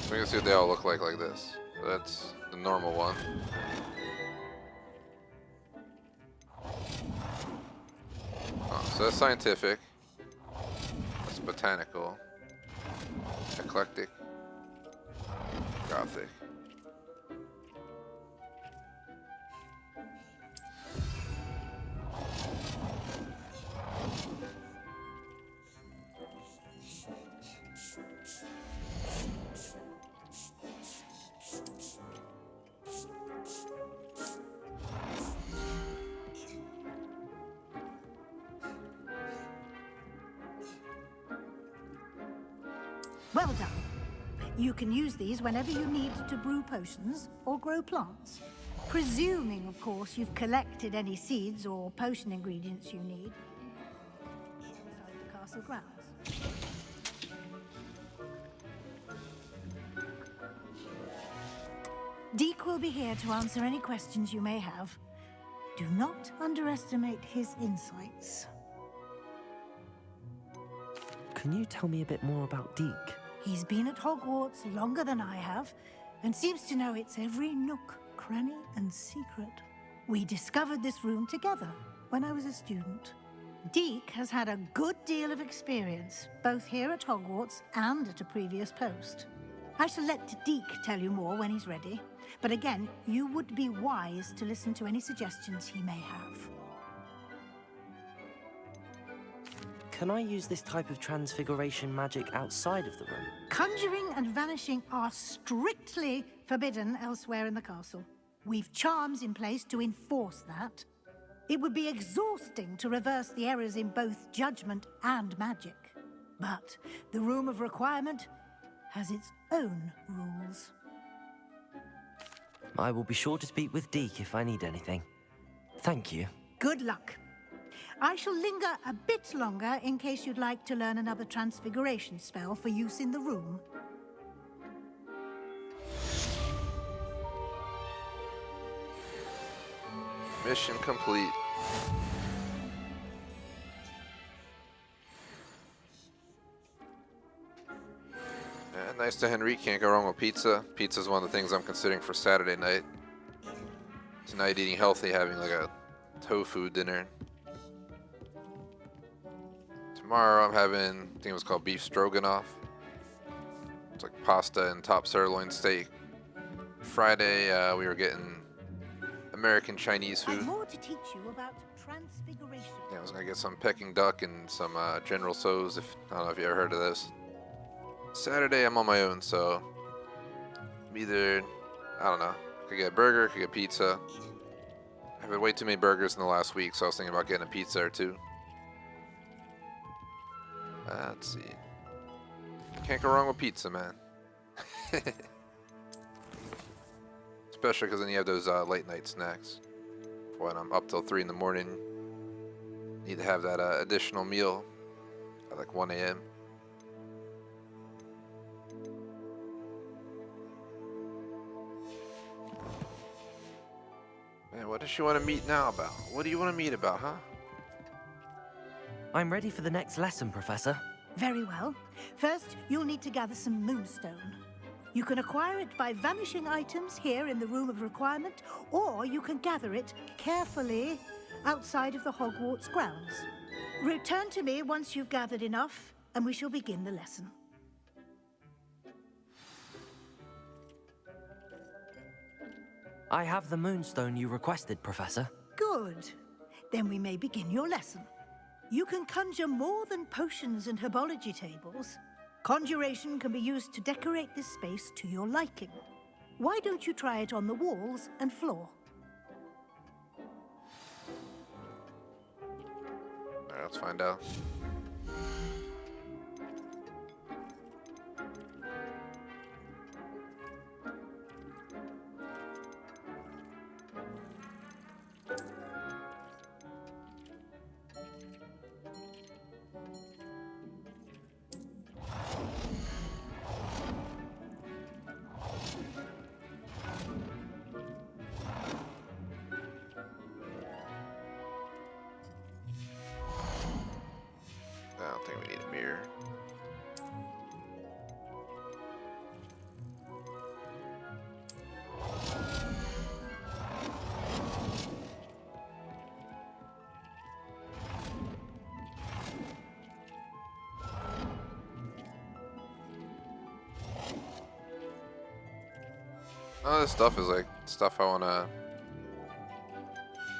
A: We can see what they all look like this. So that's the normal one. Oh, so that's scientific. That's botanical. Eclectic. Gothic.
L: Well done. You can use these whenever you need to brew potions or grow plants. Presuming, of course, you've collected any seeds or potion ingredients you need inside the castle grounds. Deke will be here to answer any questions you may have. Do not underestimate his insights.
E: Can you tell me a bit more about Deke?
L: He's been at Hogwarts longer than I have, and seems to know its every nook, cranny, and secret. We discovered this room together when I was a student. Deke has had a good deal of experience, both here at Hogwarts and at a previous post. I shall let Deke tell you more when he's ready, but again, you would be wise to listen to any suggestions he may have.
J: Can I use this type of transfiguration magic outside of the room?
L: Conjuring and vanishing are strictly forbidden elsewhere in the castle. We've charms in place to enforce that. It would be exhausting to reverse the errors in both judgment and magic. But the Room of Requirement has its own rules.
E: I will be sure to speak with Deke if I need anything. Thank you.
L: Good luck. I shall linger a bit longer in case you'd like to learn another transfiguration spell for use in the room.
A: Mission complete. Nice to Henry, can't go wrong with pizza. Pizza's one of the things I'm considering for Saturday night. Tonight eating healthy, having like a tofu dinner. Tomorrow I'm having, I think it was called beef stroganoff. It's like pasta and top sirloin steak. Friday we were getting American Chinese food.
L: More to teach you about transfiguration.
A: Yeah, I was gonna get some Peking duck and some General Tso's. If I don't know if you ever heard of this. Saturday I'm on my own, so I'm either, I don't know, could get a burger, could get pizza. I've had way too many burgers in the last week, so I was thinking about getting a pizza or two. Let's see. Can't go wrong with pizza, man. Especially because then you have those late night snacks. When I'm up till 3 in the morning, need to have that additional meal at like 1 a.m. Man, what does she want to meet now about? What do you want to meet about, huh?
E: I'm ready for the next lesson, Professor.
L: Very well. First, you'll need to gather some moonstone. You can acquire it by vanishing items here in the Room of Requirement, or you can gather it carefully outside of the Hogwarts grounds. Return to me once you've gathered enough, and we shall begin the lesson.
E: I have the moonstone you requested, Professor.
L: Good. Then we may begin your lesson. You can conjure more than potions and herbology tables. Conjuration can be used to decorate this space to your liking. Why don't you try it on the walls and floor?
A: Alright, let's find out. I don't think we need a mirror. Oh, this stuff is like stuff I wanna.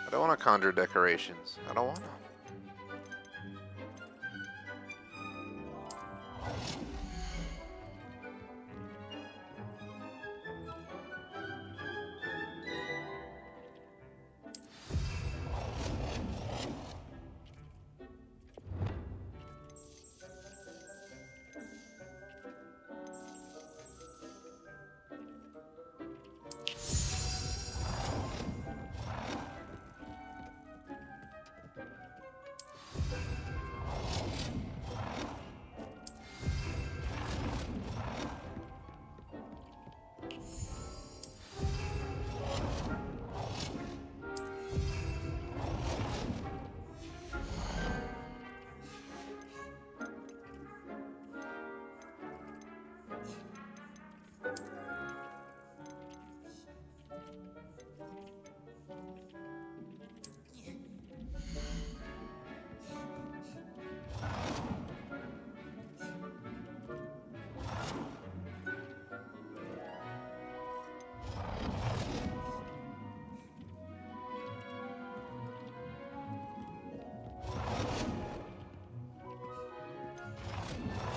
A: I don't wanna conjure decorations. I don't wanna.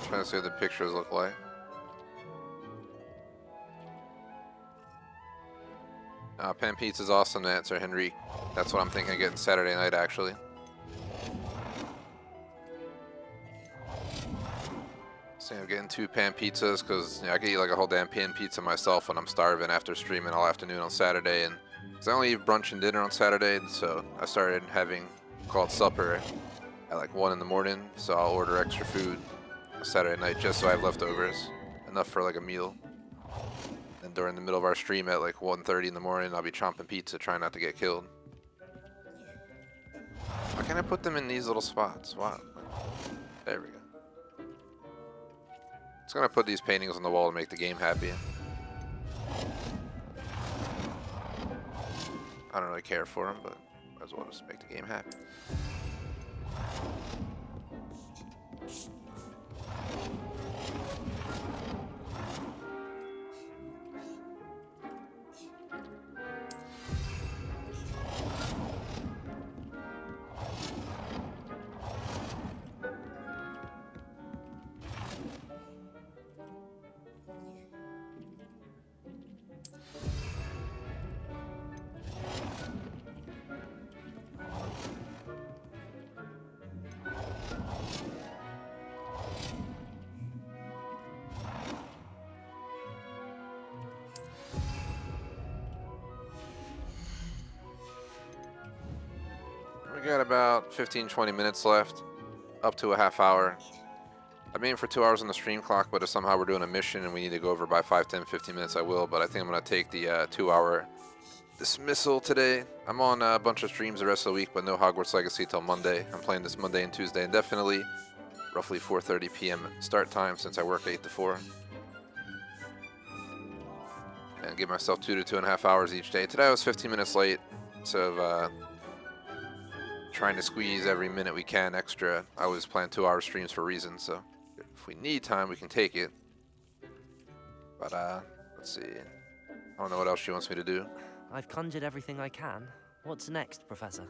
A: Trying to see what the pictures look like. Pan pizza's awesome to answer, Henry. That's what I'm thinking of getting Saturday night, actually. So I'm getting 2 pan pizzas because I could eat like a whole damn pan pizza myself when I'm starving after streaming all afternoon on Saturday. And cause I only eat brunch and dinner on Saturday, so I started having called supper at like 1 in the morning. So I'll order extra food Saturday night just so I have leftovers, enough for like a meal. And during the middle of our stream at like 1:30 in the morning, I'll be chomping pizza, trying not to get killed. Why can't I put them in these little spots? Wow. There we go. Just gonna put these paintings on the wall to make the game happy. I don't really care for them, but might as well just make the game happy. We got about 15-20 minutes left, up to a half hour. I'm aiming for 2 hours on the stream clock, but if somehow we're doing a mission and we need to go over by 5, 10, 15 minutes, I will. But I think I'm going to take the 2-hour dismissal today. I'm on a bunch of streams the rest of the week, but no Hogwarts Legacy till Monday. I'm playing this Monday and Tuesday indefinitely, roughly 4:30 p.m. start time since I work 8 to 4. And give myself 2 to 2.5 hours each day. Today I was 15 minutes late, so trying to squeeze every minute we can extra. I always plan 2-hour streams for a reason, so if we need time, we can take it. But let's see. I don't know what else she wants me to do.
J: I've conjured everything I can. What's next, Professor?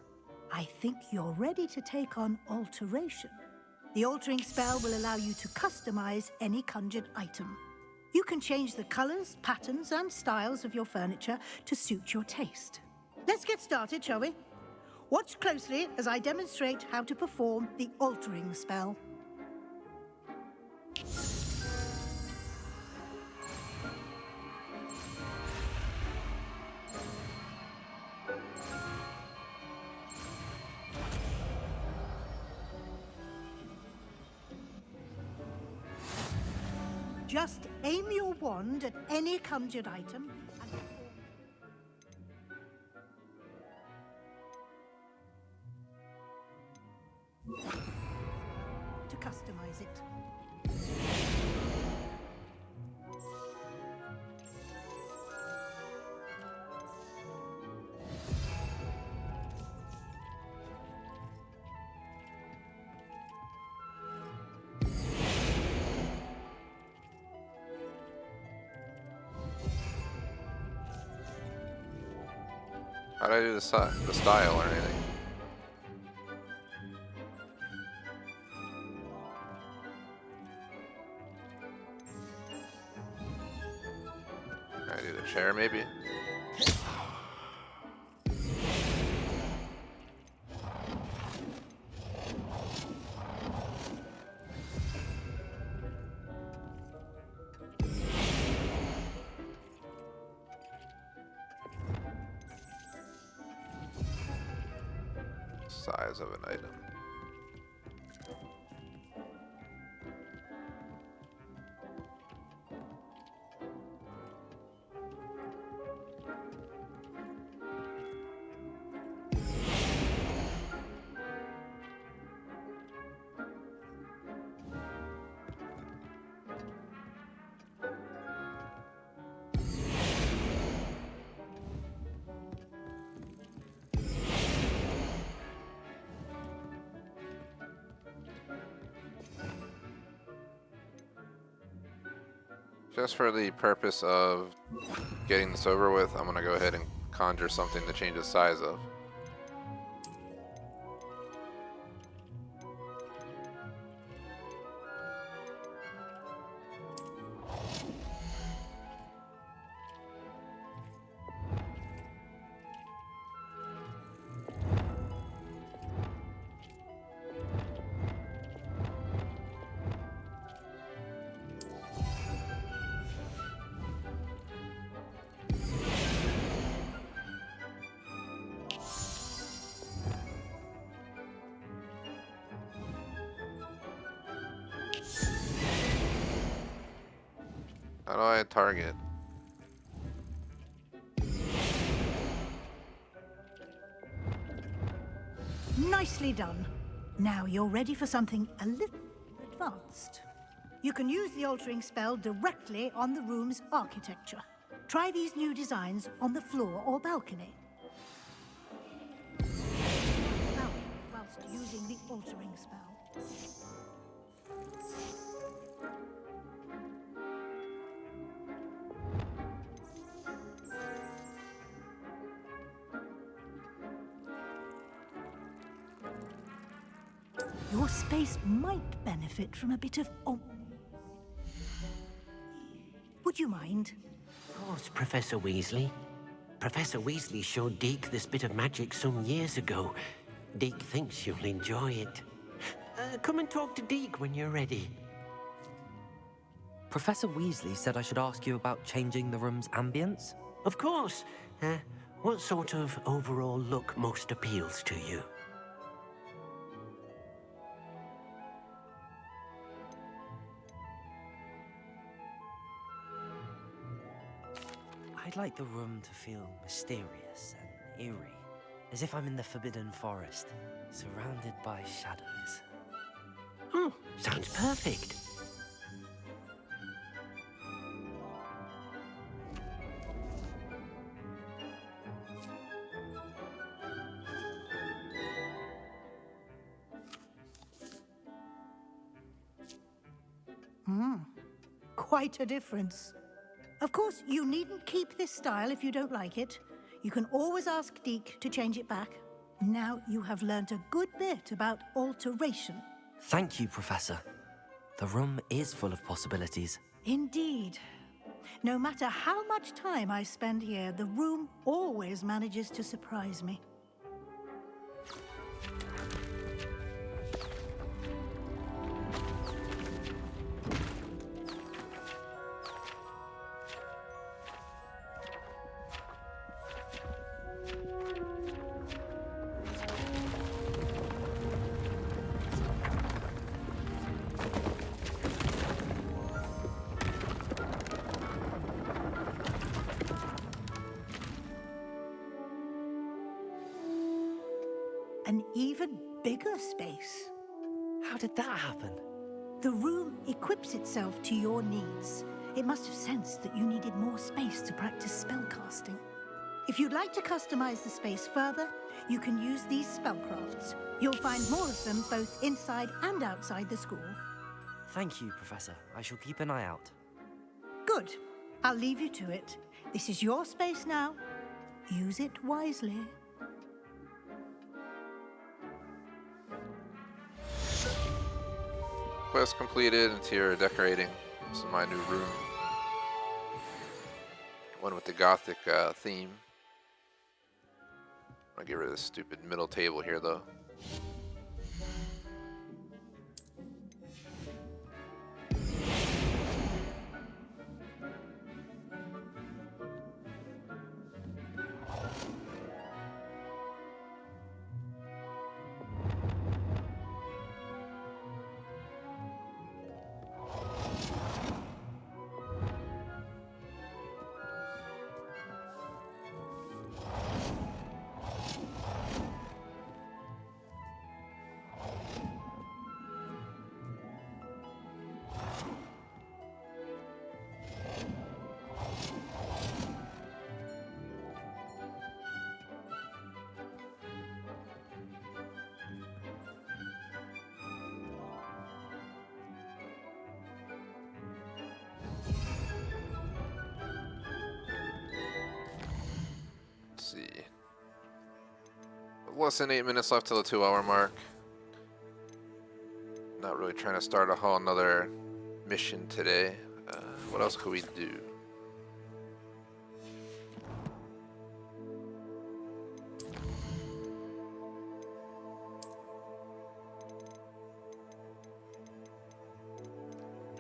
L: I think you're ready to take on alteration. The altering spell will allow you to customize any conjured item. You can change the colors, patterns, and styles of your furniture to suit your taste. Let's get started, shall we? Watch closely as I demonstrate how to perform the altering spell. Just aim your wand at any conjured item and to customize it.
A: How'd I do the style or anything? Can I do the chair maybe? Size of an item. Just for the purpose of getting this over with, I'm gonna go ahead and conjure something to change the size of. do I target?
L: Nicely done. Now you're ready for something a little advanced. You can use the altering spell directly on the room's architecture. Try these new designs on the floor or balcony. Now, whilst using the altering spell. Your space might benefit from a bit of Would you mind?
M: Of course, Professor Weasley. Professor Weasley showed Deke this bit of magic some years ago. Deke thinks you'll enjoy it. Come and talk to Deke when you're ready.
E: Professor Weasley said I should ask you about changing the room's ambience?
M: Of course. What sort of overall look most appeals to you?
E: I'd like the room to feel mysterious and eerie, as if I'm in the Forbidden Forest, surrounded by shadows.
M: Oh, sounds perfect.
L: Quite a difference. Of course, you needn't keep this style if you don't like it. You can always ask Deke to change it back. Now you have learnt a good bit about alteration.
E: Thank you, Professor. The room is full of possibilities.
L: Indeed. No matter how much time I spend here, the room always manages to surprise me. An even bigger space.
E: How did that happen?
L: The room equips itself to your needs. It must have sensed that you needed more space to practice spellcasting. If you'd like to customize the space further, you can use these spellcrafts. You'll find more of them both inside and outside the school.
E: Thank you, Professor. I shall keep an eye out.
L: Good. I'll leave you to it. This is your space now. Use it wisely.
A: Quest completed, interior decorating. This is my new room. One with the gothic theme. I'll get rid of this stupid middle table here though. See. Less than 8 minutes left till the 2-hour mark. Not really trying to start a whole another mission today. What else could we do?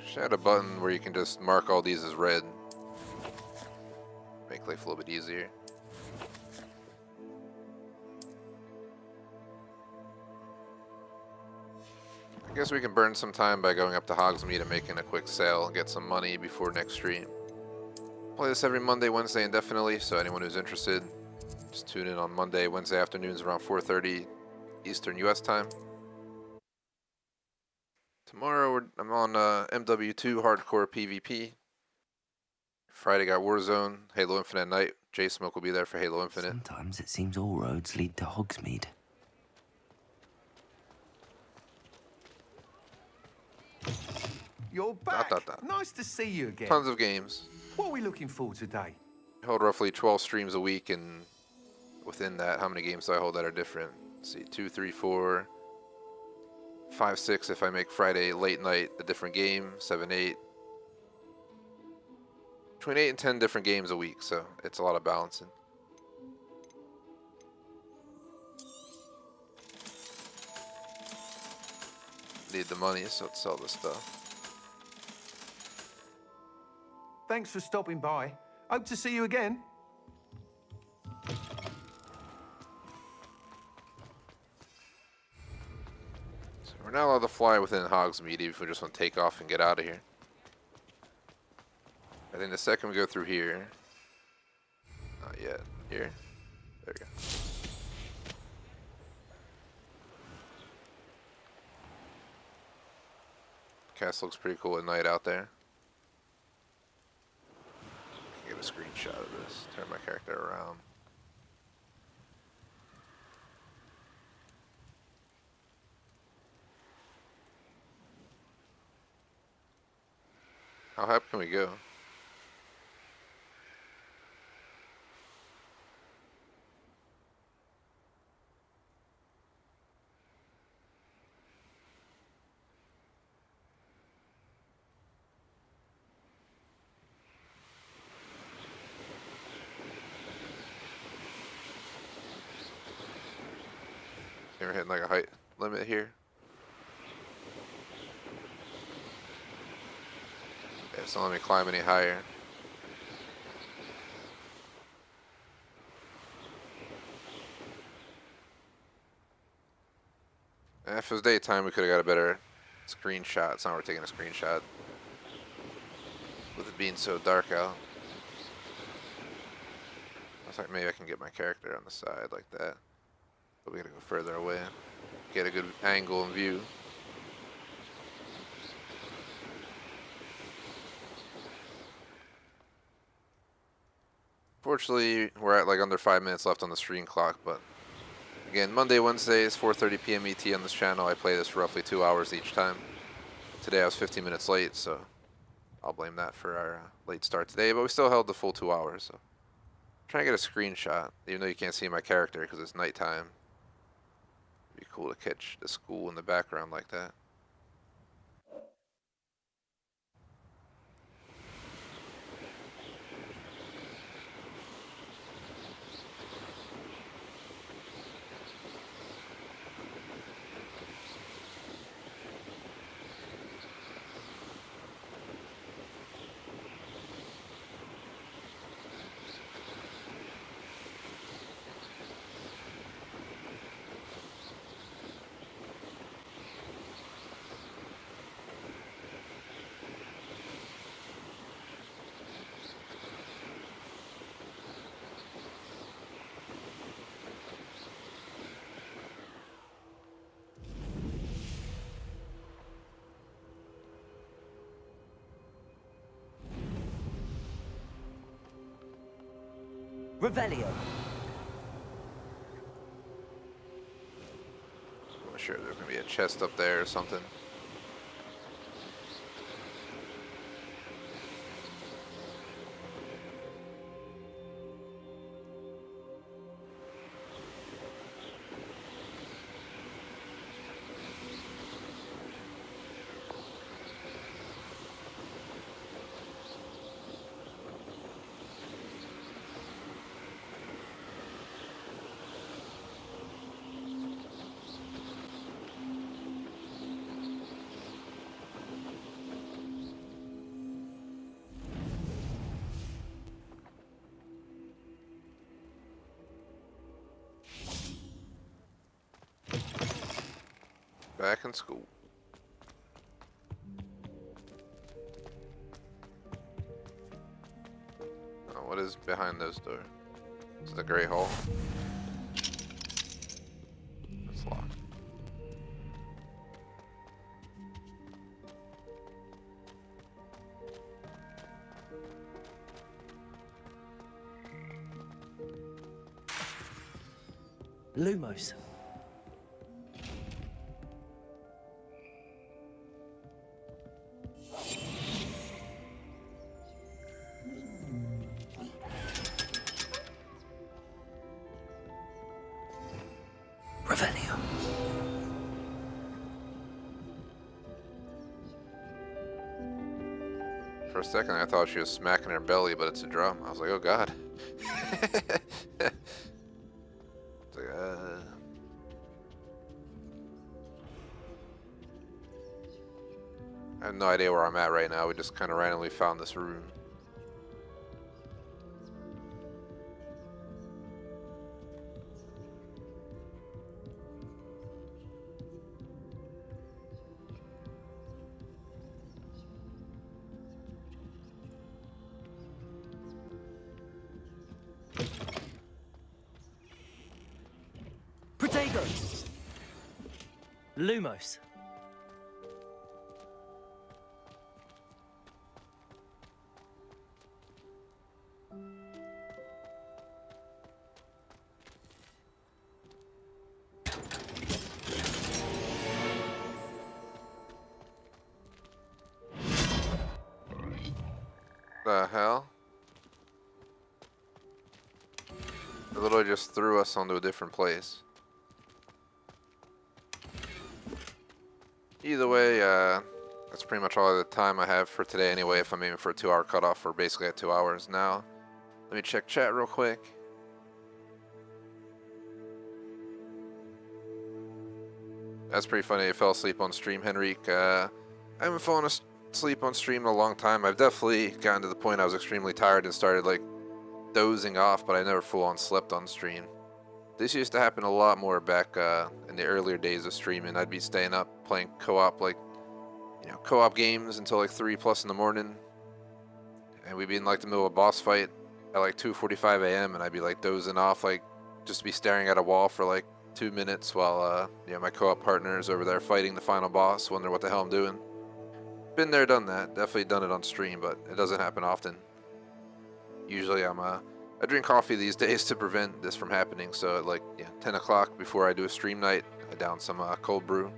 A: Should add a button where you can just mark all these as red. Make life a little bit easier. I guess we can burn some time by going up to Hogsmeade and making a quick sale and get some money before next stream. Play this every Monday, Wednesday, indefinitely, so anyone who's interested, just tune in on Monday, Wednesday afternoons around 4:30 Eastern US time. Tomorrow I'm on MW2 Hardcore PvP. Friday got Warzone, Halo Infinite at night. J-Smoke will be there for Halo Infinite.
E: Sometimes it seems all roads lead to Hogsmeade.
F: You're back.
A: Dot, dot, dot.
F: Nice to see you again.
A: Tons of games.
F: What are we looking for today?
A: I hold roughly 12 streams a week, and within that, how many games do I hold that are different? Let's see, 2, 3, 4, 5, 6 if I make Friday late night a different game, 7, 8. Between 8 and 10 different games a week, so it's a lot of balancing. Need the money, so let's sell this stuff.
F: Thanks for stopping by. Hope to see you again.
A: So we're not allowed to fly within Hogsmeade even if we just want to take off and get out of here. I think the second we go through here, not yet, here, there we go. Castle looks pretty cool at night out there. Get a screenshot of this, turn my character around. How high up can we go? We're hitting like a height limit here. Yeah, so let me climb any higher. And if it was daytime, we could have got a better screenshot. It's not worth taking a screenshot with it being so dark out. Looks like maybe I can get my character on the side like that. But we gotta go further away, get a good angle and view. Fortunately, we're at like under 5 minutes left on the stream clock, but again, Monday, Wednesdays, 4:30 p.m. ET on this channel. I play this for roughly 2 hours each time. Today I was 15 minutes late, so I'll blame that for our late start today, but we still held the full 2 hours. So trying to get a screenshot, even though you can't see my character because it's nighttime. Be cool to catch the school in the background like that.
E: Revelio.
A: I'm sure there's gonna be a chest up there or something. Back in school. What is behind those doors? Is it the Grey Hall? It's locked.
E: Lumos. Revelio.
A: For a second, I thought she was smacking her belly, but it's a drum. I was like, oh god. It's like, I have no idea where I'm at right now. We just kind of randomly found this room.
E: Protagos. Lumos.
A: The hell? It literally just threw us onto a different place. Either way, that's pretty much all the time I have for today anyway, if I'm aiming for a 2-hour cutoff. We're basically at 2 hours now. Let me check chat real quick. That's pretty funny. I fell asleep on stream, Henrique. I haven't fallen asleep on stream in a long time. I've definitely gotten to the point I was extremely tired and started like dozing off, but I never full on slept on stream. This used to happen a lot more back in the earlier days of streaming. I'd be staying up playing co-op, like, you know, co-op games until like 3+ in the morning. And we'd be in like the middle of a boss fight at like 2:45 a.m. and I'd be like dozing off, like just be staring at a wall for like 2 minutes while you know, my co-op partners over there fighting the final boss, wonder what the hell I'm doing. Been there, done that. Definitely done it on stream, but it doesn't happen often. Usually I drink coffee these days to prevent this from happening, so at like 10 o'clock before I do a stream night, I down some cold brew.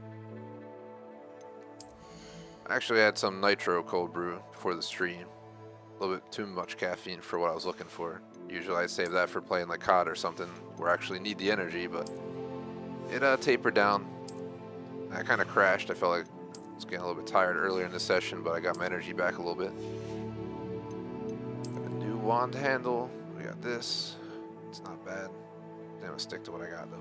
A: I actually had some nitro cold brew before the stream. A little bit too much caffeine for what I was looking for. Usually I save that for playing like COD or something where I actually need the energy, but it tapered down. I kind of crashed. I felt like I was getting a little bit tired earlier in the session, but I got my energy back a little bit. Got a new wand handle. We got this. It's not bad. I'm gonna stick to what I got though.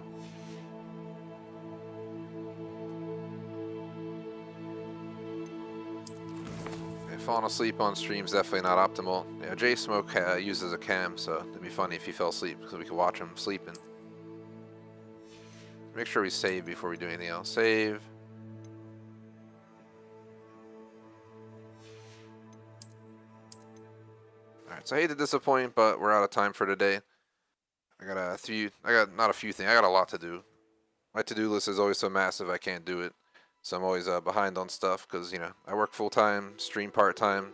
A: Falling asleep on stream is definitely not optimal. Yeah, J Smoke uses a cam, so it'd be funny if he fell asleep because we could watch him sleeping. Make sure we save before we do anything else. Save. Alright, so I hate to disappoint, but we're out of time for today. I got a lot to do. My to-do list is always so massive I can't do it. So I'm always behind on stuff because, you know, I work full-time, stream part-time.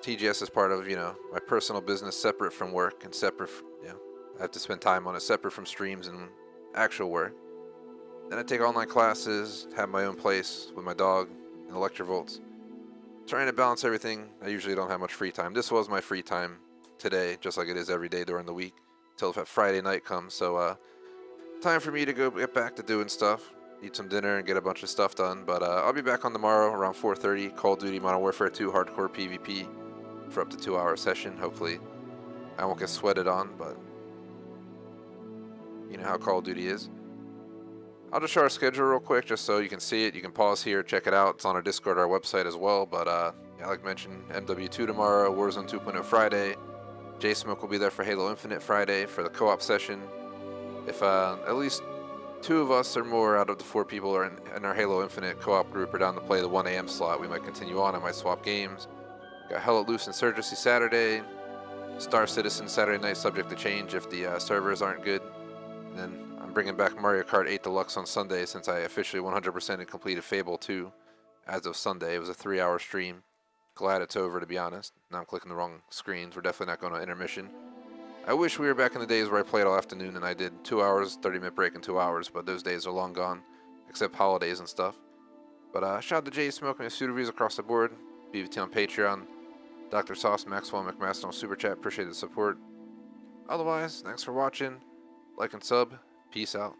A: TGS is part of, you know, my personal business separate from work and separate, you know, I have to spend time on it separate from streams and actual work. Then I take online classes, have my own place with my dog and electrovolts. Trying to balance everything. I usually don't have much free time. This was my free time today, just like it is every day during the week, until Friday night comes. So time for me to go get back to doing stuff. Eat some dinner and get a bunch of stuff done, but I'll be back on tomorrow around 4:30. Call of Duty Modern Warfare 2 Hardcore PvP for up to 2-hour session. Hopefully, I won't get sweated on, but you know how Call of Duty is. I'll just show our schedule real quick, just so you can see it. You can pause here, check it out. It's on our Discord, our website as well. But yeah, like mentioned, MW2 tomorrow, Warzone 2.0 Friday. J Smoke will be there for Halo Infinite Friday for the co-op session. If at least 2 of us or more out of the 4 people are in our Halo Infinite co-op group are down to play the 1 a.m. slot, we might continue on. I might swap games. Got Hell at Loose Insurgency Saturday. Star Citizen Saturday night, subject to change if the servers aren't good. And then I'm bringing back Mario Kart 8 Deluxe on Sunday since I officially 100% completed Fable 2 as of Sunday. It was a 3-hour stream. Glad it's over, to be honest. Now I'm clicking the wrong screens. We're definitely not going to intermission. I wish we were back in the days where I played all afternoon and I did 2 hours, 30-minute break in 2 hours, but those days are long gone, except holidays and stuff. But shout out to Jay Smoke, my suit reviews across the board, BVT on Patreon, Dr. Sauce, Maxwell, McMaster on Super Chat. Appreciate the support. Otherwise, thanks for watching. Like and sub. Peace out.